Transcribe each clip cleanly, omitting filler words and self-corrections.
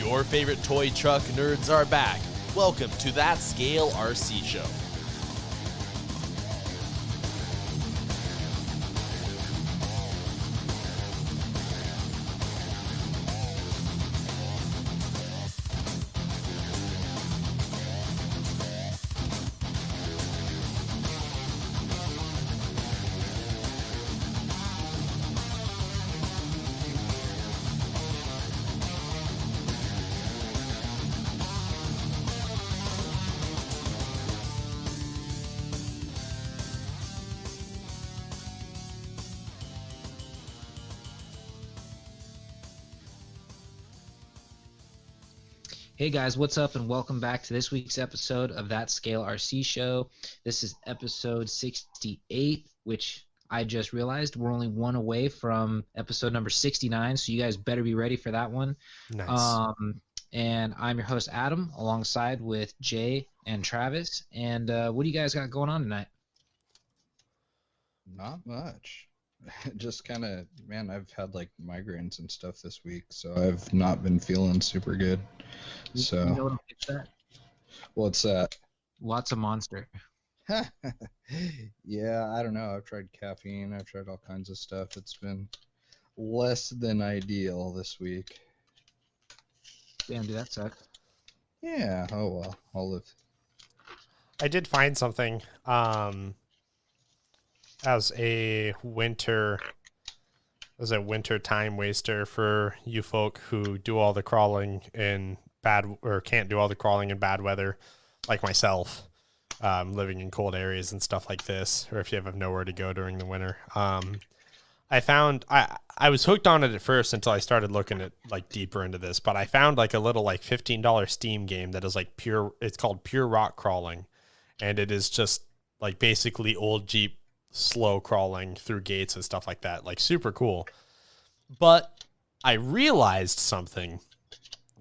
Your favorite toy truck nerds are back. Welcome to That Scale RC Show. Hey guys, what's up and welcome back to this week's episode of That Scale RC Show. This is episode 68, which I just realized we're only one away from episode number 69, so you guys better be ready for that one. Nice. And I'm your host, Adam, alongside with Jay and Travis. And what do you guys got going on tonight? Not much. Just kind of, man, I've had like migraines and stuff this week, so I've not been feeling super good. So, You know what makes that? what's that? Lots of Monster. Yeah, I don't know. I've tried caffeine. I've tried all kinds of stuff. It's been less than ideal this week. Damn, dude, that sucks. Yeah, oh well, I'll live. I did find something as a winter time waster for you folk who do all the crawling in bad or can't do all the crawling in bad weather, like myself, living in cold areas and stuff like this, or if you have nowhere to go during the winter. I found I was hooked on it at first until I started looking at like deeper into this, but I found like a little like $15 Steam game that is like it's called Pure Rock Crawling, and it is just like basically old Jeep slow crawling through gates and stuff like that, like super cool. But I realized something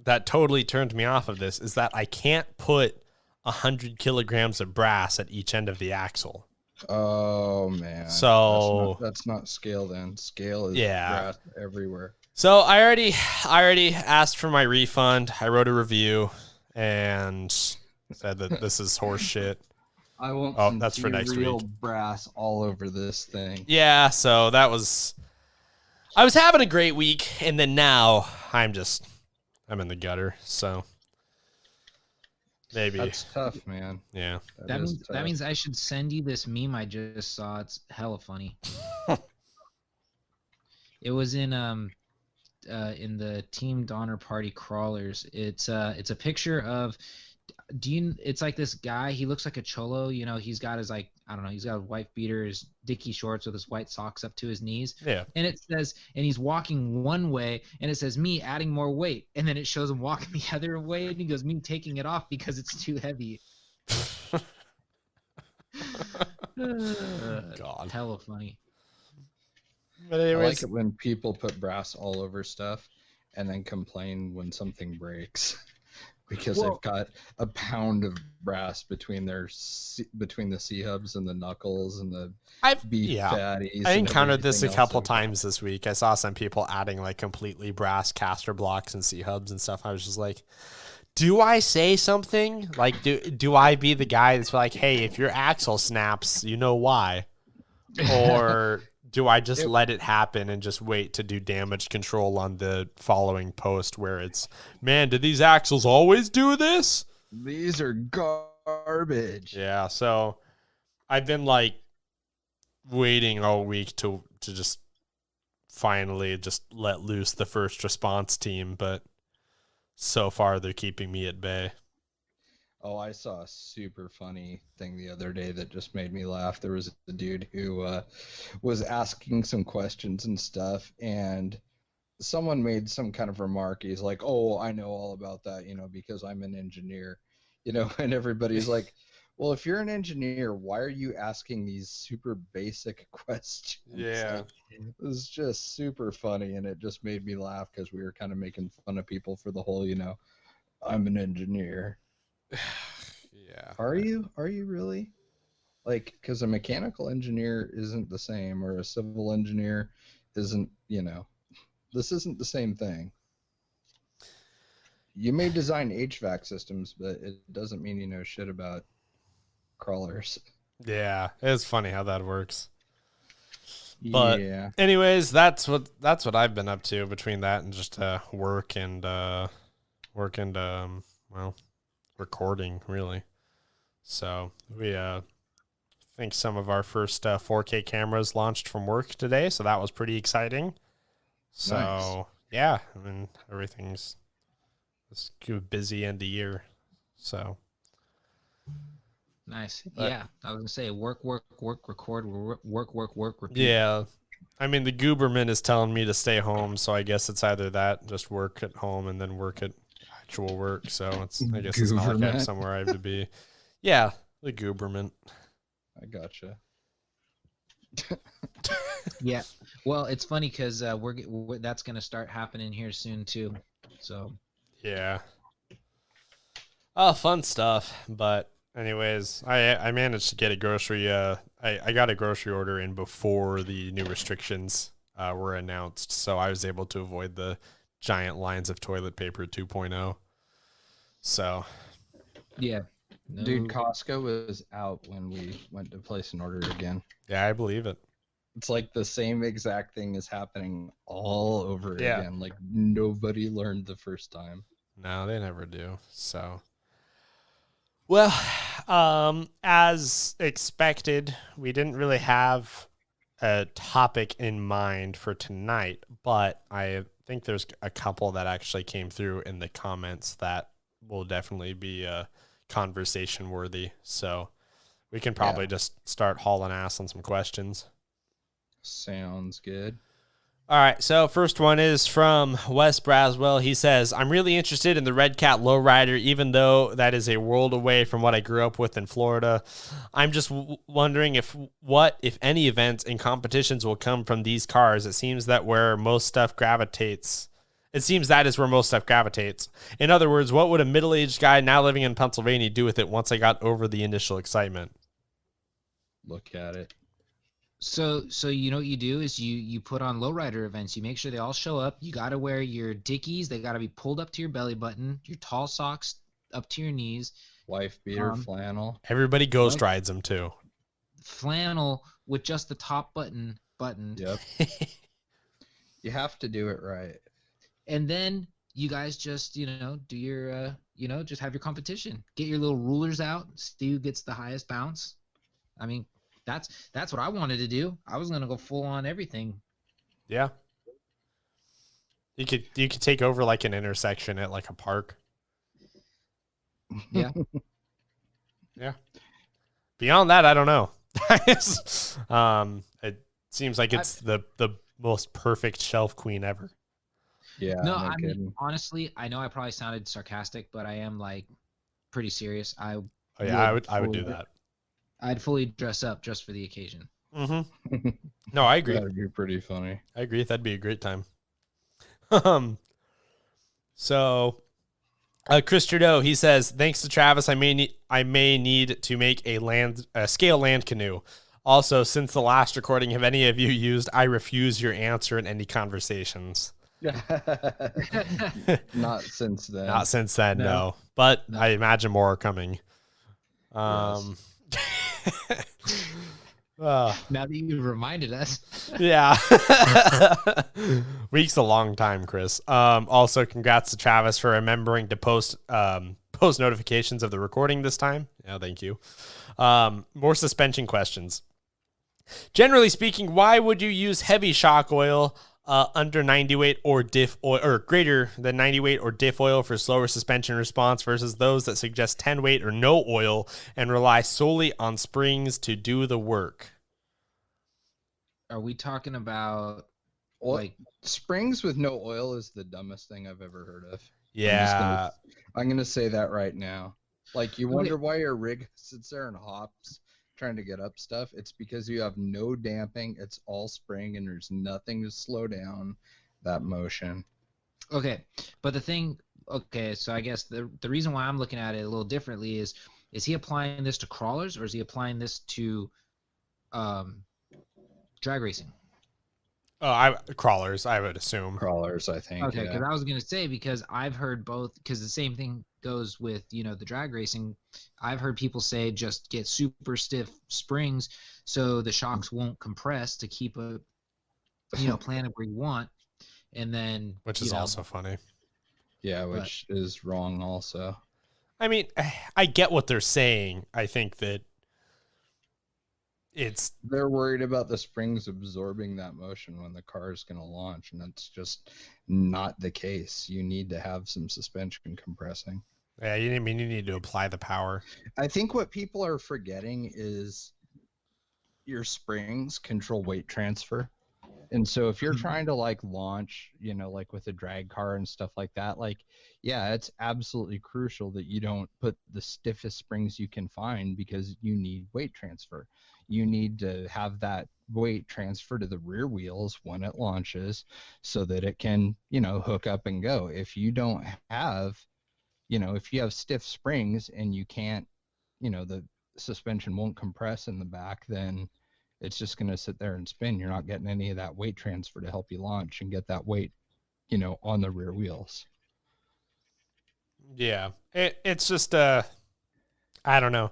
that totally turned me off of this is that I can't put 100 kilograms of brass at each end of the axle. Oh man. So that's not scale then. Scale is brass everywhere. So I already asked for my refund. I wrote a review and said that this is horse shit. I won't. Oh, that's for next real week. Brass all over this thing. Yeah, so I was having a great week, and then now I'm in the gutter. So maybe That's tough, man. Yeah. That means I should send you this meme I just saw. It's hella funny. It was in the Team Donner Party crawlers. It's a picture of it's like this guy, he looks like a cholo, you know, he's got his like, I don't know, he's got a wife beater, his dicky shorts with his white socks up to his knees. Yeah. And it says, and he's walking one way, and it says, me adding more weight. And then it shows him walking the other way, and he goes, me taking it off because it's too heavy. God. Hella funny. But I anyways, like it when people put brass all over stuff and then complain when something breaks because they've got a pound of brass between the C hubs and the knuckles and the beef patties. I encountered this a couple else. times this week. I saw some people adding like completely brass caster blocks and C hubs and stuff. I was just like, do I say something? Like, do I be the guy that's like, hey, if your axle snaps, you know why? Or do I just let it happen and just wait to do damage control on the following post where it's, man, do these axles always do this? These are garbage. Yeah, so I've been like waiting all week to just finally just let loose the first response team, but so far they're keeping me at bay. Oh, I saw a super funny thing the other day that just made me laugh. There was a dude who was asking some questions and stuff, and someone made some kind of remark. He's like, oh, I know all about that, you know, because I'm an engineer, you know, and everybody's like, well, if you're an engineer, why are you asking these super basic questions? Yeah. Like, it was just super funny, and it just made me laugh because we were kind of making fun of people for the whole, you know, I'm an engineer. Yeah. Are you really? Like, because a mechanical engineer isn't the same, or a civil engineer isn't, you know, this isn't the same thing. You may design HVAC systems, but it doesn't mean you know shit about crawlers. Yeah, it's funny how that works. But Yeah. anyways, that's what I've been up to between that and just work and well, recording really. So we think some of our first 4K cameras launched from work today, so that was pretty exciting. So Nice. yeah, I mean everything's busy end of year. So Nice. But- Yeah, I was gonna say work, record, work, repeat. yeah, I mean the Gooberman is telling me to stay home, so I guess it's either that, just work at home and then work at actual work. So I guess it's not like I have Gooberman. somewhere I have to be. Yeah, the Gooberman. I gotcha. Yeah. Well, it's funny because we're that's gonna start happening here soon too. So Yeah. Oh, fun stuff. But anyways, I managed to get a grocery. I got a grocery order in before the new restrictions were announced, so I was able to avoid the giant lines of toilet paper 2.0. So yeah. No, Dude, Costco was out when we went to place an order again. yeah, I believe it. It's like the same exact thing is happening all over Yeah. again. Like nobody learned the first time. No, they never do. So, well, as expected, we didn't really have a topic in mind for tonight, but I think there's a couple that actually came through in the comments that will definitely be conversation worthy. So we can probably just start hauling ass on some questions. Sounds good. All right, so first one is from Wes Braswell. He says, I'm really interested in the Red Cat Lowrider, even though that is a world away from what I grew up with in Florida. I'm just wondering if any, events and competitions will come from these cars. It seems that is where most stuff gravitates. In other words, what would a middle-aged guy now living in Pennsylvania do with it once I got over the initial excitement? Look at it. So you know what you do is you put on lowrider events. You make sure they all show up. You got to wear your Dickies. They got to be pulled up to your belly button. Your tall socks up to your knees. Wife beater, flannel. Everybody ghost rides them too. Flannel with just the top button. Yep. You have to do it right. And then you guys just do your just have your competition. Get your little rulers out. See who gets the highest bounce. I mean, that's what I wanted to do. I was gonna go full on everything. Yeah. You could take over like an intersection at like a park. Yeah. Yeah. Beyond that, I don't know. It seems like it's the most perfect shelf queen ever. Yeah. No, No I mean, kidding. honestly, I know I probably sounded sarcastic, but I am like pretty serious. Oh yeah, I would do that. I'd fully dress up just for the occasion. Mm-hmm. No, I agree. That'd be pretty funny. I agree. That'd be a great time. So, Chris Trudeau, he says, thanks to Travis, I may need to make a scale land canoe. Also, since the last recording, have any of you used I refuse your answer in any conversations? Not since then. Not since then, no. But I imagine more are coming. Now that you reminded us. Yeah. Week's a long time, Chris. Also, congrats to Travis for remembering to post notifications of the recording this time. Yeah, thank you. More suspension questions. Generally speaking, why would you use heavy shock oil under 90 weight or diff oil, or greater than 90 weight or diff oil for slower suspension response versus those that suggest 10 weight or no oil and rely solely on springs to do the work? Are we talking about Like springs with no oil is the dumbest thing I've ever heard of. Yeah. I'm gonna say that right now. Like you wonder why your rig sits there and hops trying to get up stuff. It's because you have no damping. It's all spring and there's nothing to slow down that motion. Okay, but the thing, so I guess the reason why I'm looking at it a little differently is he applying this to crawlers or is he applying this to drag racing? Crawlers, I would assume. Crawlers, I think. Okay, because Yeah. I was gonna say, because I've heard both, because the same thing goes with the drag racing. I've heard people say just get super stiff springs so the shocks won't compress to keep a planet where you want, and then Which is also funny. Yeah, which is wrong also. I mean, I get what they're saying. I think that they're worried about the springs absorbing that motion when the car is going to launch, and that's just not the case. You need to have some suspension compressing. Yeah, you need to apply the power. I think what people are forgetting is your springs control weight transfer. And so if you're trying to like launch, like with a drag car and stuff like that, like, yeah, it's absolutely crucial that you don't put the stiffest springs you can find, because you need weight transfer. You need to have that weight transfer to the rear wheels when it launches so that it can, hook up and go. If you don't have, if you have stiff springs and you can't, the suspension won't compress in the back, then it's just going to sit there and spin. You're not getting any of that weight transfer to help you launch and get that weight, on the rear wheels. Yeah, it's just I don't know.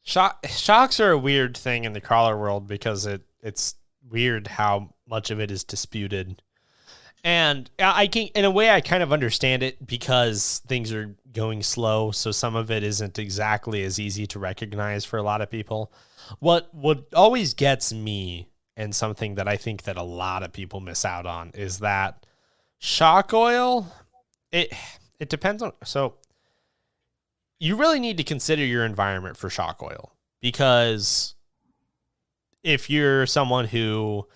Shocks are a weird thing in the crawler world because it's weird how much of it is disputed. And I can, in a way, I kind of understand it because things are going slow, so some of it isn't exactly as easy to recognize for a lot of people. What always gets me, and something that I think that a lot of people miss out on, is that shock oil, it depends on, so you really need to consider your environment for shock oil, because if you're someone who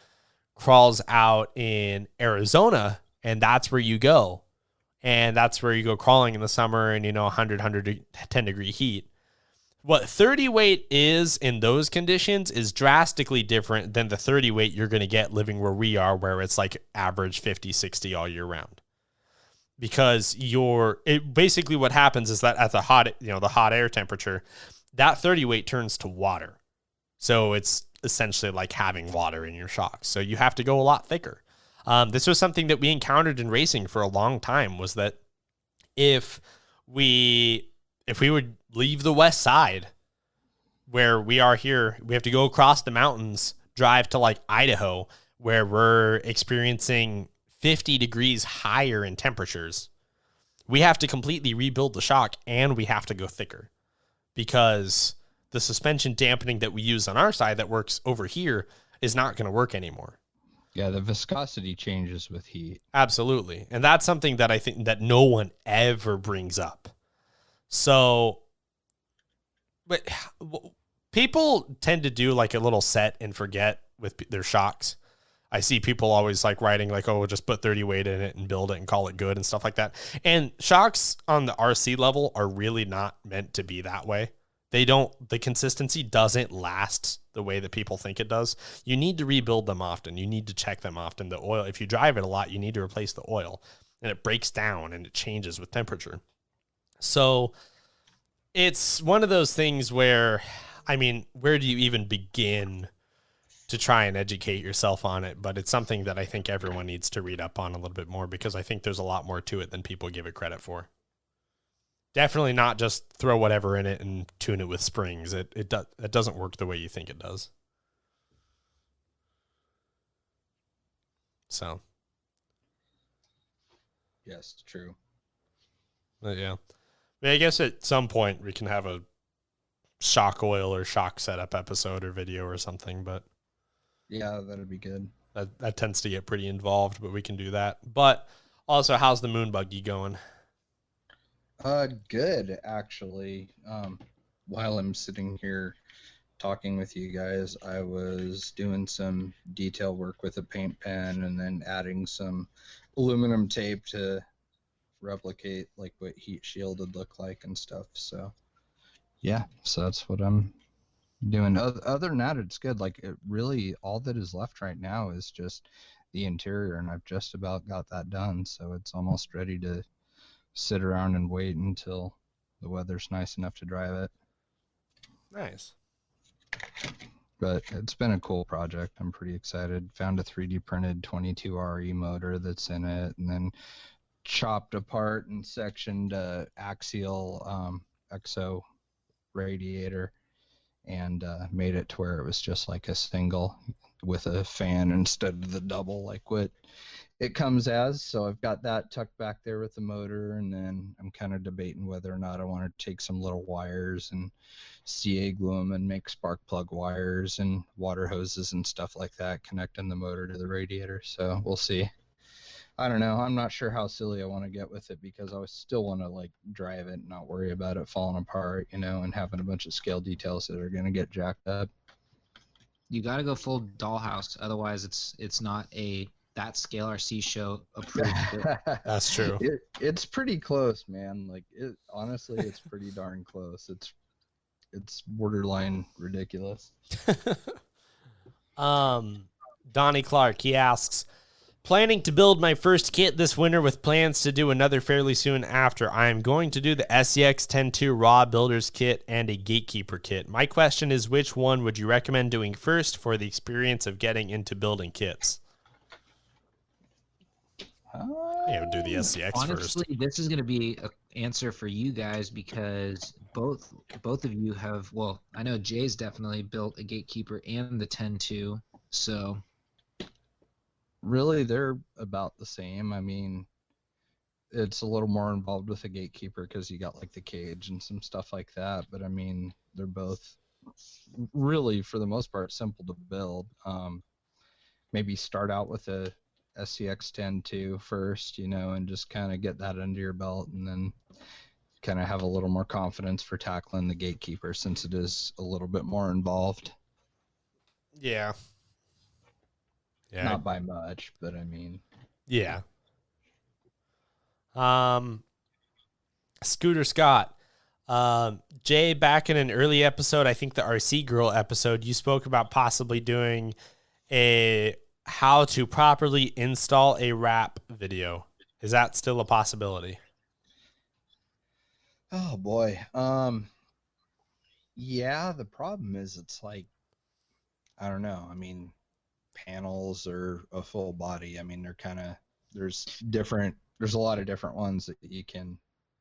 crawls out in Arizona and that's where you go, and that's where you go crawling in the summer and 110 degree heat, what 30 weight is in those conditions is drastically different than the 30 weight you're going to get living where we are, where it's like average 50, 60 all year round. Because basically what happens is that at the hot air temperature, that 30 weight turns to water. So it's essentially like having water in your shocks. So you have to go a lot thicker. This was something that we encountered in racing for a long time, was that if we would leave the west side where we are here, we have to go across the mountains, drive to like Idaho, where we're experiencing 50 degrees higher in temperatures. We have to completely rebuild the shock, and we have to go thicker, because the suspension dampening that we use on our side that works over here is not going to work anymore. Yeah, the viscosity changes with heat. Absolutely. And that's something that I think that no one ever brings up. So, but people tend to do like a little set and forget with their shocks. I see people always like writing like, oh, we'll just put 30 weight in it and build it and call it good and stuff like that. And shocks on the RC level are really not meant to be that way. The consistency doesn't last the way that people think it does. You need to rebuild them often. You need to check them often. The oil, if you drive it a lot, you need to replace the oil, and it breaks down and it changes with temperature. So it's one of those things where, I mean, where do you even begin to try and educate yourself on it? But it's something that I think everyone needs to read up on a little bit more, because I think there's a lot more to it than people give it credit for. Definitely not just throw whatever in it and tune it with springs. It doesn't work the way you think it does. So. Yes, true. But yeah. I guess at some point we can have a shock oil or shock setup episode or video or something, but yeah, that'd be good. That tends to get pretty involved, but we can do that. But also, how's the moon buggy going? Good, actually. While I'm sitting here talking with you guys, I was doing some detail work with a paint pen and then adding some aluminum tape to replicate like what heat shield would look like and stuff. So yeah, so that's what I'm doing. Other than that, it's good. Like, it really, all that is left right now is just the interior, and I've just about got that done. So it's almost ready to sit around and wait until the weather's nice enough to drive it. Nice. But it's been a cool project. I'm pretty excited. Found a 3D printed 22RE motor that's in it, and then chopped apart and sectioned a axial exo radiator and made it to where it was just like a single with a fan instead of the double like what it comes as. So I've got that tucked back there with the motor, and then I'm kind of debating whether or not I want to take some little wires and CA glue them and make spark plug wires and water hoses and stuff like that, connecting the motor to the radiator. So we'll see. I don't know. I'm not sure how silly I want to get with it, because I still want to like drive it and not worry about it falling apart, and having a bunch of scale details that are going to get jacked up. You got to go full dollhouse, otherwise it's not a that scale RC show approved. That's true. It's pretty close, man. Like honestly, it's pretty darn close. It's borderline ridiculous. Donnie Clark, he asks, planning to build my first kit this winter with plans to do another fairly soon after. I am going to do the SEX 10.2 Raw Builder's Kit and a Gatekeeper kit. My question is, which one would you recommend doing first for the experience of getting into building kits? Yeah, we'll do the SCX Honestly, first. this is going to be an answer for you guys, because both of you have, well, I know Jay's definitely built a Gatekeeper and the 10.2, so Really, they're about the same. I mean, it's a little more involved with a Gatekeeper because you got like the cage and some stuff like that. But I mean, they're both really, for the most part, simple to build. Maybe start out with a SCX 10.2 first, and just kind of get that under your belt, and then kind of have a little more confidence for tackling the Gatekeeper, since it is a little bit more involved. Yeah. Yeah. Not by much, but I mean. Yeah. Scooter Scott. Jay, back in an early episode, I think the RC Girl episode, you spoke about possibly doing a how to properly install a wrap video. Is that still a possibility? Oh boy. Yeah, the problem is it's like, I don't know. I mean, panels or a full body. I mean, they're kind of, there's a lot of different ones that you can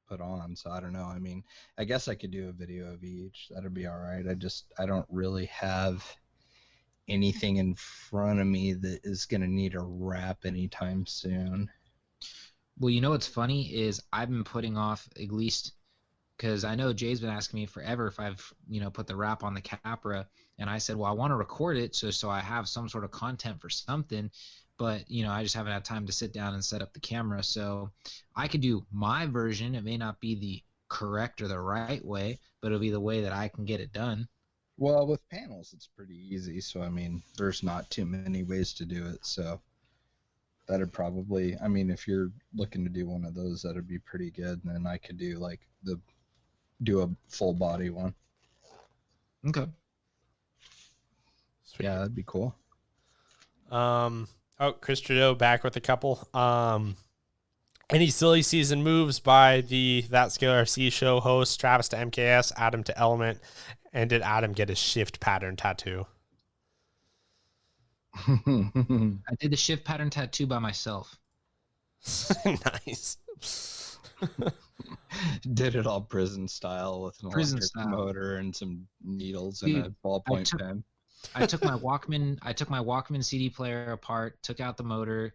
put on. So I don't know. I mean, I guess I could do a video of each. That'd be all right. I don't really have anything in front of me that is going to need a wrap anytime soon. Well, what's funny is I've been putting off, at least because I know Jay's been asking me forever if I've put the wrap on the Capra, and I said, well, I want to record it so I have some sort of content for something, but I just haven't had time to sit down and set up the camera. So I could do my version. It may not be the correct or the right way, but it'll be the way that I can get it done. Well, with panels, it's pretty easy. So, I mean, there's not too many ways to do it. So that'd probably, I mean, if you're looking to do one of those, that'd be pretty good. And then I could do do a full body one. Okay. Sweet. Yeah, that'd be cool. Chris Trudeau back with a couple. Any silly season moves by the That Scale RC show hosts, Travis to MKS, Adam to Element, and did Adam get a shift pattern tattoo? I did the shift pattern tattoo by myself. Nice. Did it all prison style with an electric motor and some needles and a ballpoint pen. I took my Walkman CD player apart, took out the motor,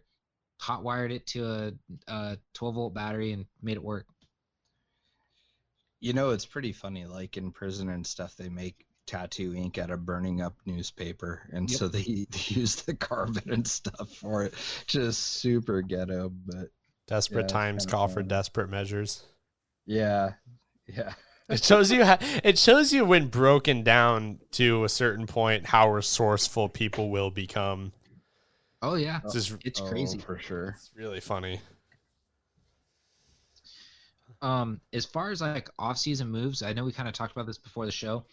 hot wired it to a 12-volt battery, and made it work. It's pretty funny. Like in prison and stuff, they make tattoo ink out of burning up newspaper, and so they use the carbon and stuff for it. Just super ghetto, but desperate times call for desperate measures. Yeah. It shows you when broken down to a certain point how resourceful people will become. Oh yeah, it's crazy for sure. It's really funny. As far as like off-season moves, I know we kind of talked about this before the show.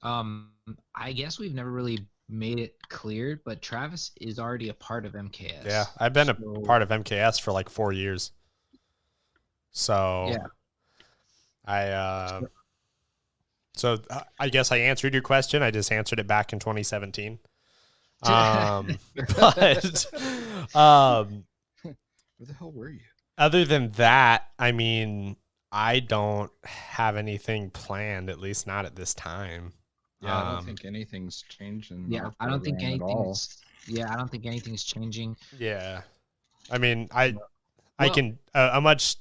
I guess we've never really made it clear, but Travis is already a part of MKS. Yeah, I've been a part of MKS for like 4 years. So yeah, So I guess I answered your question. I just answered it back in 2017. But Where the hell were you? other than that, I mean, I don't have anything planned, at least not at this time. Yeah, I don't think anything's changed in Yeah, our I don't think program at all. anything's. Yeah, I don't think anything's changing. Yeah. I mean, I Well- can a much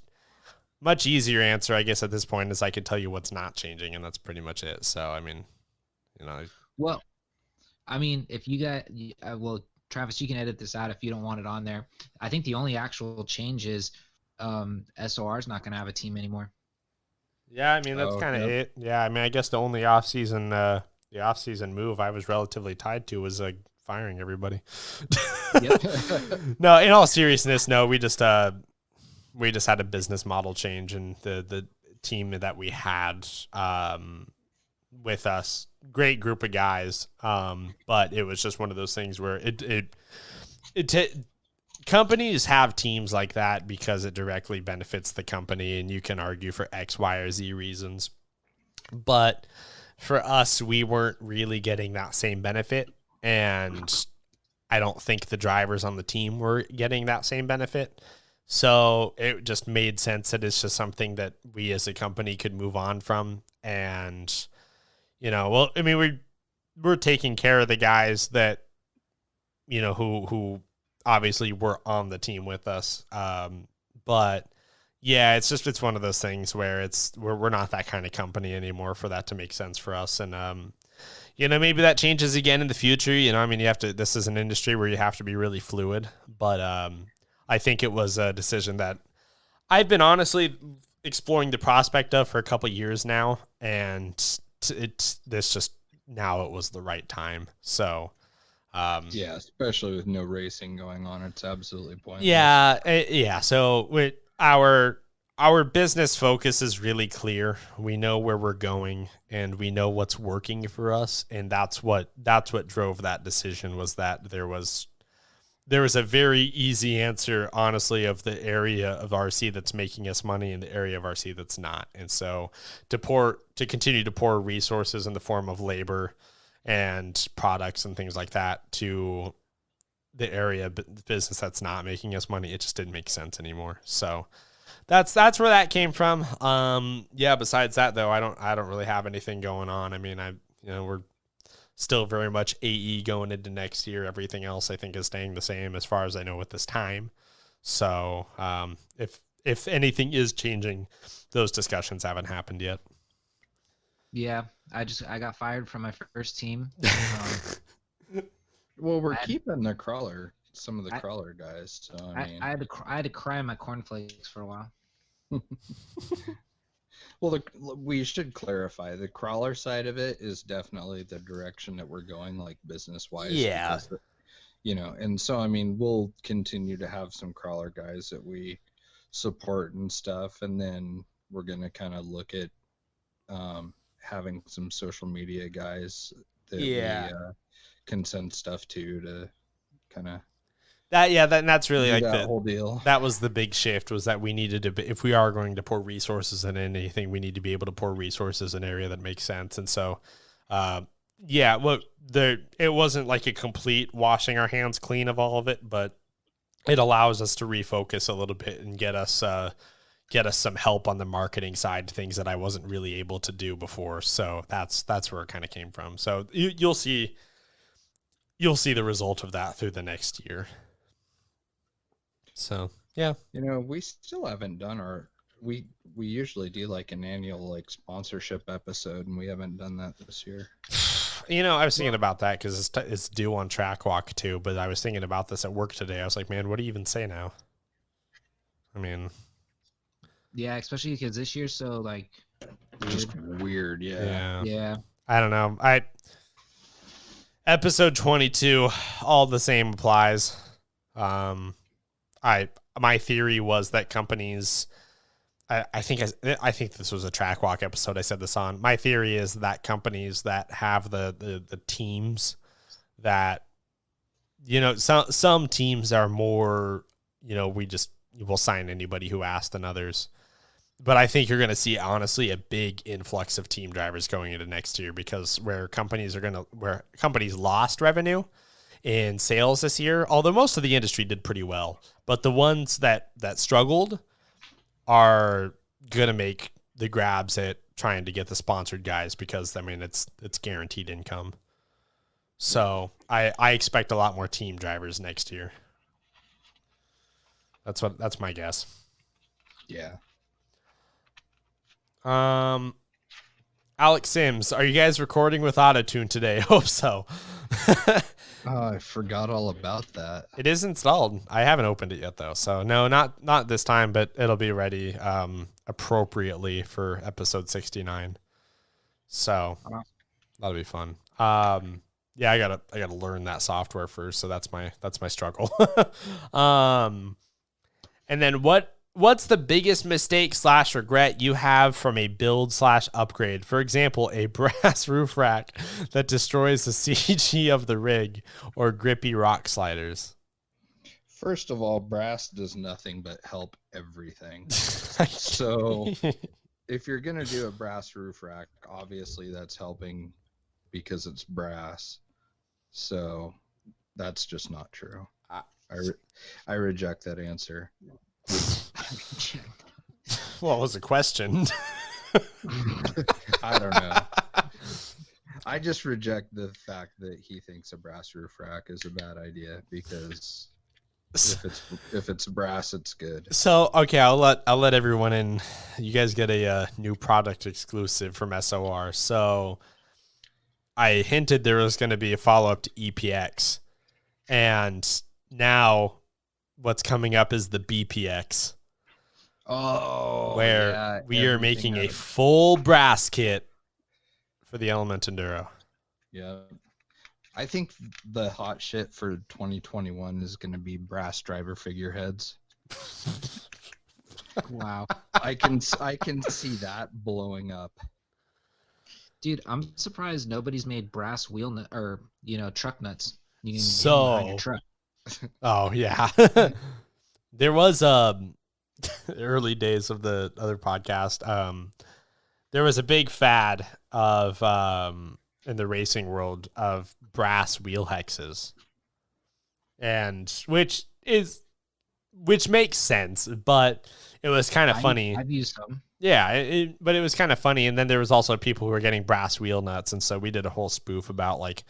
easier answer, I guess, at this point is I can tell you what's not changing, and that's pretty much it. So, I mean, you know, Well, I mean, if you got, well, Travis, you can edit this out if you don't want it on there. I think the only actual change is SOR is not going to have a team anymore. yeah, I mean, that's kind of it. Yeah, I mean, I guess the only off-season move I was relatively tied to was firing everybody. Yep. No, in all seriousness, no, we just had a business model change, and the team that we had with us, great group of guys, but it was just one of those things where companies have teams like that because it directly benefits the company, and you can argue for X, Y, or Z reasons. But for us, we weren't really getting that same benefit, and I don't think the drivers on the team were getting that same benefit. So it just made sense that it's just something that we as a company could move on from. And, you know, well, I mean, we're taking care of the guys that, you know, who obviously were on the team with us. But yeah, it's one of those things where we're not that kind of company anymore for that to make sense for us. And, you know, maybe that changes again in the future. You know, I mean, this is an industry where you have to be really fluid, but, I think it was a decision that I've been honestly exploring the prospect of for a couple of years now. And it was the right time. So, yeah, especially with no racing going on, it's absolutely pointless. Yeah. So our business focus is really clear. We know where we're going, and we know what's working for us, and that's what drove that decision. Was that there was a very easy answer, honestly, of the area of RC that's making us money and the area of RC that's not. And so to continue to pour resources in the form of labor and products and things like that to the area of business that's not making us money, it just didn't make sense anymore. So that's where that came from. Yeah, besides that though, I don't really have anything going on. I mean, we're still very much AE going into next year. Everything else I think is staying the same as far as I know at this time. So if anything is changing, those discussions haven't happened yet. Yeah, I got fired from my first team. Well, we're keeping some of the crawler guys. So I mean, I had to cry my cornflakes for a while. Well, we should clarify the crawler side of it is definitely the direction that we're going, like business wise. Yeah. You know, and so I mean, we'll continue to have some crawler guys that we support and stuff, and then we're gonna kind of look at having some social media guys that we can send stuff to kind of. That's really like that whole deal. That was the big shift, was that we needed to if we are going to pour resources in anything, we need to be able to pour resources in an area that makes sense. And so, it wasn't like a complete washing our hands clean of all of it, but it allows us to refocus a little bit and get us some help on the marketing side, things that I wasn't really able to do before. So that's where it kind of came from. So you'll see the result of that through the next year. So, yeah. You know, we still haven't done we usually do like an annual like sponsorship episode, and we haven't done that this year. You know, I was thinking about that because it's due on Track Walk too, but I was thinking about this at work today. I was like, man, what do you even say now? I mean, yeah, especially because this year's so like just weird. Yeah. I don't know. Episode 22, all the same applies. My theory was that companies, I think this was a Track Walk episode I said this on. My theory is that companies that have the teams that, you know, some teams are more, you know, we'll sign anybody who asks than others. But I think you're going to see, honestly, a big influx of team drivers going into next year, because where companies lost revenue in sales this year, although most of the industry did pretty well, but the ones that struggled are going to make the grabs at trying to get the sponsored guys, because I mean, it's guaranteed income. So I expect a lot more team drivers next year. That's my guess. Yeah. Alex Sims, are you guys recording with Autotune today? Hope so. Oh, I forgot all about that. It is installed. I haven't opened it yet though. So no, not this time, but it'll be ready appropriately for episode 69. So that'll be fun. Yeah, I gotta learn that software first. So that's my struggle. And then what's the biggest mistake / regret you have from a build / upgrade? For example, a brass roof rack that destroys the CG of the rig, or grippy rock sliders. First of all, brass does nothing but help everything. So if you're going to do a brass roof rack, obviously that's helping because it's brass. So that's just not true. I reject that answer. What was the question? I don't know. I just reject the fact that he thinks a brass roof rack is a bad idea, because if it's brass, it's good. So okay, I'll let everyone in. You guys get a new product exclusive from SOR. So I hinted there was going to be a follow up to EPX, and now what's coming up is the BPX. Oh, where yeah, we are making a full brass kit for the Element Enduro. Yeah. I think the hot shit for 2021 is going to be brass driver figureheads. Wow. I can see that blowing up. Dude, I'm surprised nobody's made brass wheel truck nuts. You can So- hang behind your truck. Oh yeah. There was early days of the other podcast. There was a big fad of in the racing world of brass wheel hexes, and which makes sense, but it was kind of funny. I've used some. Yeah, but it was kind of funny. And then there was also people who were getting brass wheel nuts, and so we did a whole spoof about like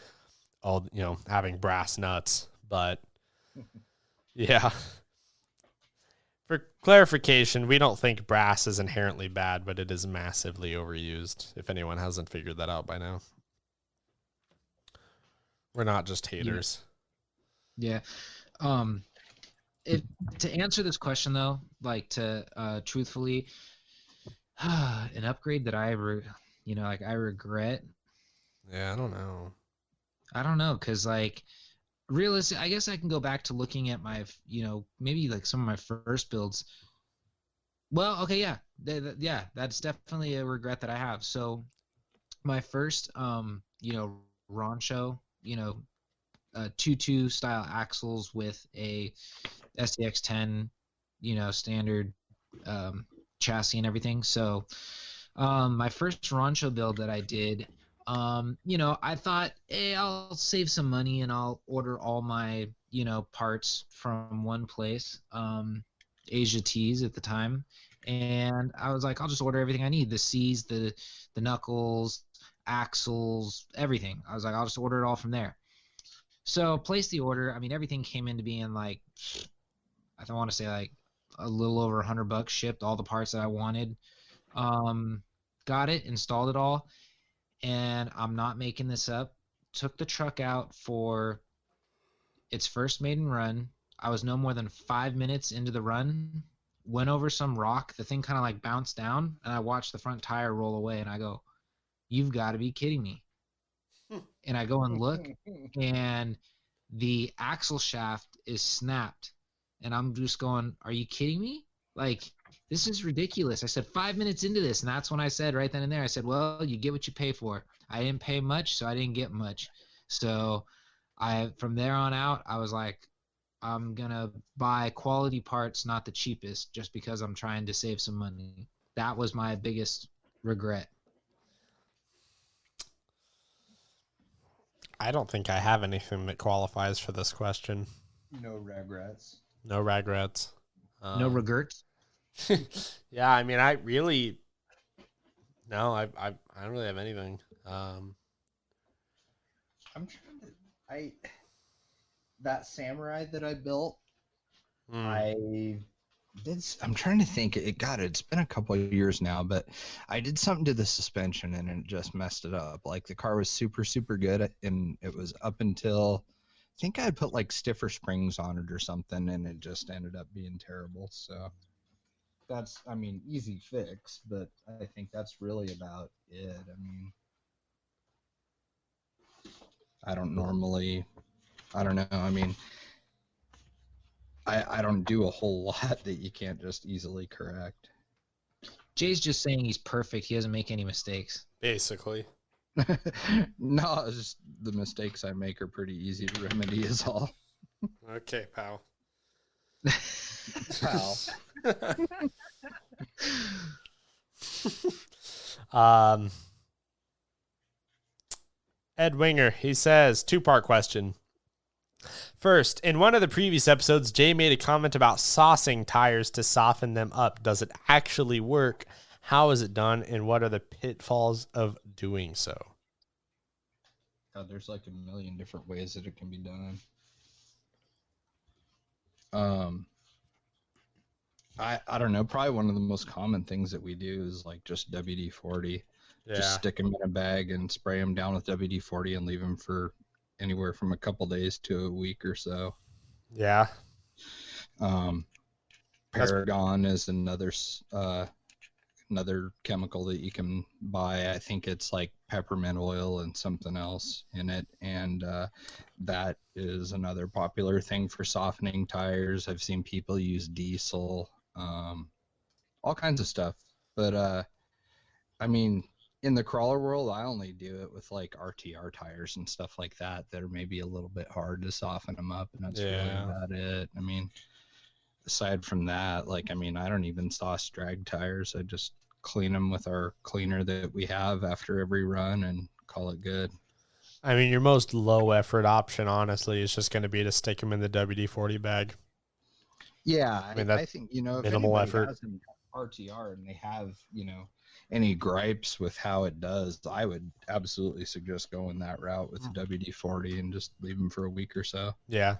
all having brass nuts. But yeah. For clarification, we don't think brass is inherently bad, but it is massively overused, if anyone hasn't figured that out by now. We're not just haters. Yeah. To answer this question though, like to truthfully, an upgrade that I regret. Yeah, I don't know. I don't know, because like realistic, I guess I can go back to looking at my, maybe like some of my first builds. Well, okay, yeah, yeah, that's definitely a regret that I have. So my first, Rancho, 2.2 style axles with a SDX10, standard chassis and everything. So my first Rancho build that I did, I thought, hey, I'll save some money and I'll order all my, parts from one place, Asia Tees at the time. And I was like, I'll just order everything I need, the C's, the knuckles, axles, everything. I was like, I'll just order it all from there. So placed the order. I mean, everything came into being like, I don't want to say like a little over $100 shipped, all the parts that I wanted. Got it, installed it all. And I'm not making this up, took the truck out for its first maiden run. I was no more than 5 minutes into the run, went over some rock. The thing kind of like bounced down, and I watched the front tire roll away, and I go, you've got to be kidding me. And I go and look, and the axle shaft is snapped. And I'm just going, are you kidding me? Like, this is ridiculous. I said 5 minutes into this, and that's when I said right then and there, I said, well, you get what you pay for. I didn't pay much, so I didn't get much. So from there on out, I was like, I'm going to buy quality parts, not the cheapest, just because I'm trying to save some money. that was my biggest regret. I don't think I have anything that qualifies for this question. No regrets. No regrets. No regrets. Yeah, I mean, I really, no, I don't really have anything. I'm trying to, that samurai that I built, I'm trying to think. It's been a couple of years now, but I did something to the suspension and it just messed it up. Like the car was super, super good, and it was up until I think I had put like stiffer springs on it or something, and it just ended up being terrible. So that's, I mean, easy fix, but I think that's really about it. I mean, I don't know. I mean, I don't do a whole lot that you can't just easily correct. Jay's just saying he's perfect. He doesn't make any mistakes. Basically. No, it's just the mistakes I make are pretty easy to remedy is all. Okay, pal. Pal. Ed Winger, he says, 2-part question. First, in one of the previous episodes, Jay made a comment about saucing tires to soften them up. Does it actually work? How is it done? And what are the pitfalls of doing so? God, there's like a million different ways that it can be done. I don't know. Probably one of the most common things that we do is like just WD-40. Yeah. Just stick them in a bag and spray them down with WD-40 and leave them for anywhere from a couple days to a week or so. Yeah. Paragon is another chemical that you can buy. I think it's like peppermint oil and something else in it, and that is another popular thing for softening tires. I've seen people use diesel, all kinds of stuff. But I mean, in the crawler world, I only do it with like RTR tires and stuff like that are maybe a little bit hard to soften them up, and that's really about it. I mean, aside from that, like, I mean, I don't even sauce drag tires. I just clean them with our cleaner that we have after every run and call it good. I mean, your most low effort option, honestly, is just going to be to stick them in the WD-40 bag. Yeah, I mean, I think, you know, if minimal anybody effort. has an RTR and they have, you know, any gripes with how it does, I would absolutely suggest going that route with WD-40 and just leave them for a week or so. Yeah.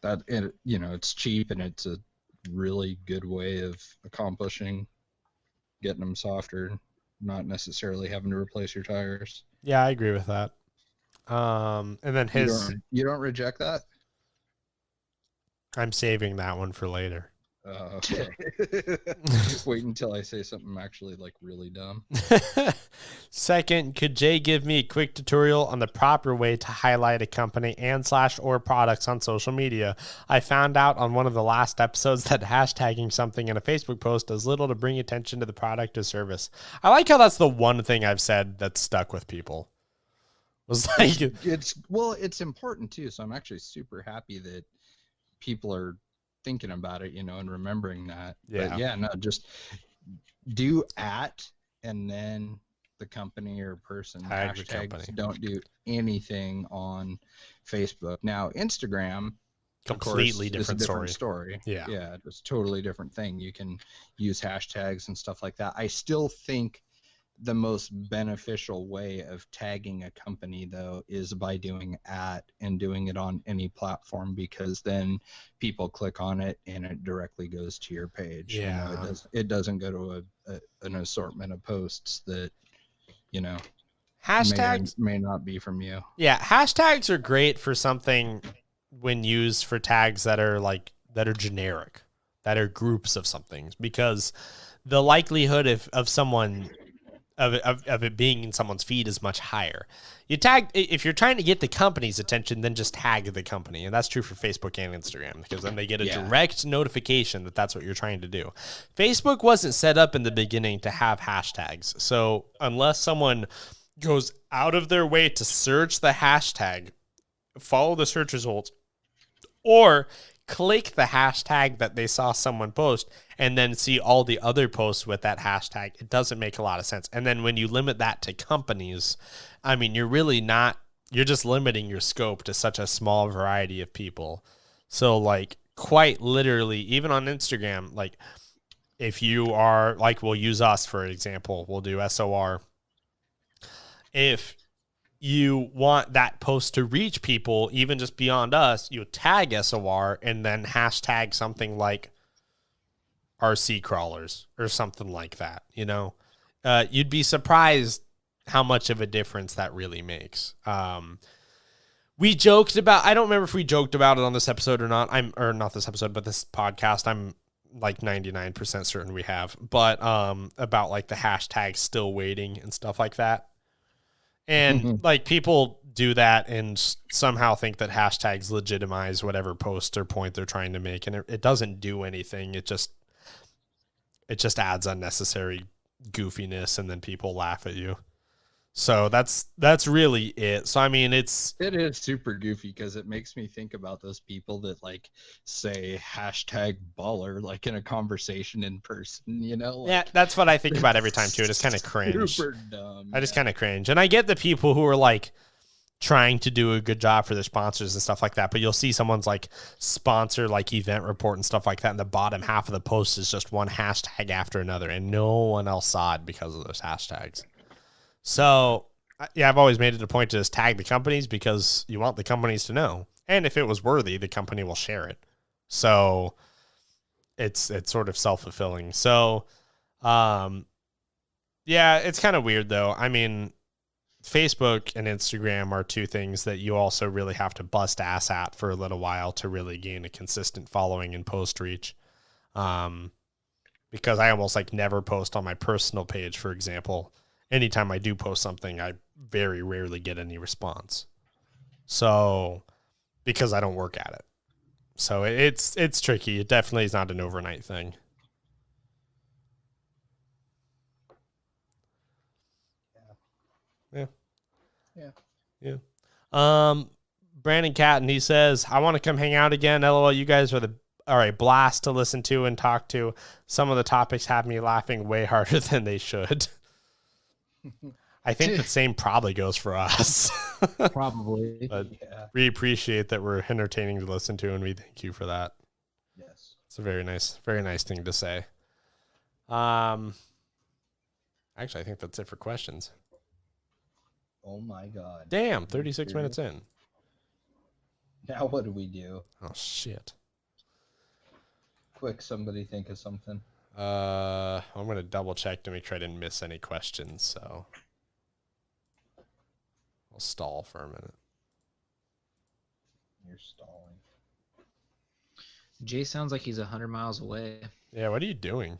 That, you know, it's cheap and it's a really good way of accomplishing getting them softer, not necessarily having to replace your tires. Yeah, I agree with that. And then you don't reject that? I'm saving that one for later. Okay. Wait until I say something actually like really dumb. Second, could Jay give me a quick tutorial on the proper way to highlight a company and / or products on social media? I found out on one of the last episodes that hashtagging something in a Facebook post does little to bring attention to the product or service. I like how that's the one thing I've said that's stuck with people. Was like it's important too, so I'm actually super happy that people are thinking about it, you know, and remembering that. Yeah. But yeah, no, just do @ and then the company or person. Tag the Hashtags company. don't do anything on Facebook. Now, Instagram, completely of course, different is a different story. Yeah. Yeah, it's a totally different thing. You can use hashtags and stuff like that. I still think the most beneficial way of tagging a company, though, is by doing @ and doing it on any platform, because then people click on it and it directly goes to your page. Yeah. You know, it doesn't go to an assortment of posts that, you know, Hashtags may not be from you. Yeah, hashtags are great for something when used for tags that are generic, that are groups of something, because the likelihood of someone of it being in someone's feed is much higher. You tag, if you're trying to get the company's attention, then just tag the company, and that's true for Facebook and Instagram, because then they get a direct notification that that's what you're trying to do. Facebook wasn't set up in the beginning to have hashtags, so unless someone goes out of their way to search the hashtag, follow the search results, or click the hashtag that they saw someone post and then see all the other posts with that hashtag, it doesn't make a lot of sense. And then when you limit that to companies, I mean, you're just limiting your scope to such a small variety of people. So like quite literally, even on Instagram, like if you are like, we'll use us for example, we'll do SOR. If you want that post to reach people, even just beyond us, you tag SOR and then hashtag something like RC crawlers or something like that. You know, you'd be surprised how much of a difference that really makes. We joked about, I don't remember if we joked about it on this episode or not. Or not this episode, but this podcast. I'm like 99% certain we have, but about like the hashtag still waiting and stuff like that. And like people do that and somehow think that hashtags legitimize whatever post or point they're trying to make. And it doesn't do anything. It just adds unnecessary goofiness and then people laugh at you. So that's really it. So I mean, it is super goofy because it makes me think about those people that like say hashtag baller like in a conversation in person, you know? Like, yeah, that's what I think about every time too. It is kind of cringe. Super dumb. I just kind of cringe. And I get the people who are like trying to do a good job for their sponsors and stuff like that, but you'll see someone's like sponsor like event report and stuff like that, and the bottom half of the post is just one hashtag after another, and no one else saw it because of those hashtags. So, yeah, I've always made it a point to just tag the companies because you want the companies to know. And if it was worthy, the company will share it. So, it's sort of self-fulfilling. So, yeah, it's kind of weird, though. I mean, Facebook and Instagram are two things that you also really have to bust ass at for a little while to really gain a consistent following and post reach. Because I almost like never post on my personal page, for example. Anytime I do post something, I very rarely get any response. So, because I don't work at it. So it's tricky. It definitely is not an overnight thing. Yeah. Brandon Catton, he says, I want to come hang out again. LOL, you guys are a blast to listen to and talk to. Some of the topics have me laughing way harder than they should. I think the same probably goes for us. Probably. But we appreciate that we're entertaining to listen to, and we thank you for that. Yes. It's a very nice thing to say. Actually, I think that's it for questions. Oh my God. Damn, 36 minutes in. Now what do we do? Oh shit. Quick, somebody think of something. I'm gonna double check to make sure I didn't miss any questions, so I'll stall for a minute. You're stalling. Jay sounds like he's 100 miles away. Yeah, what are you doing?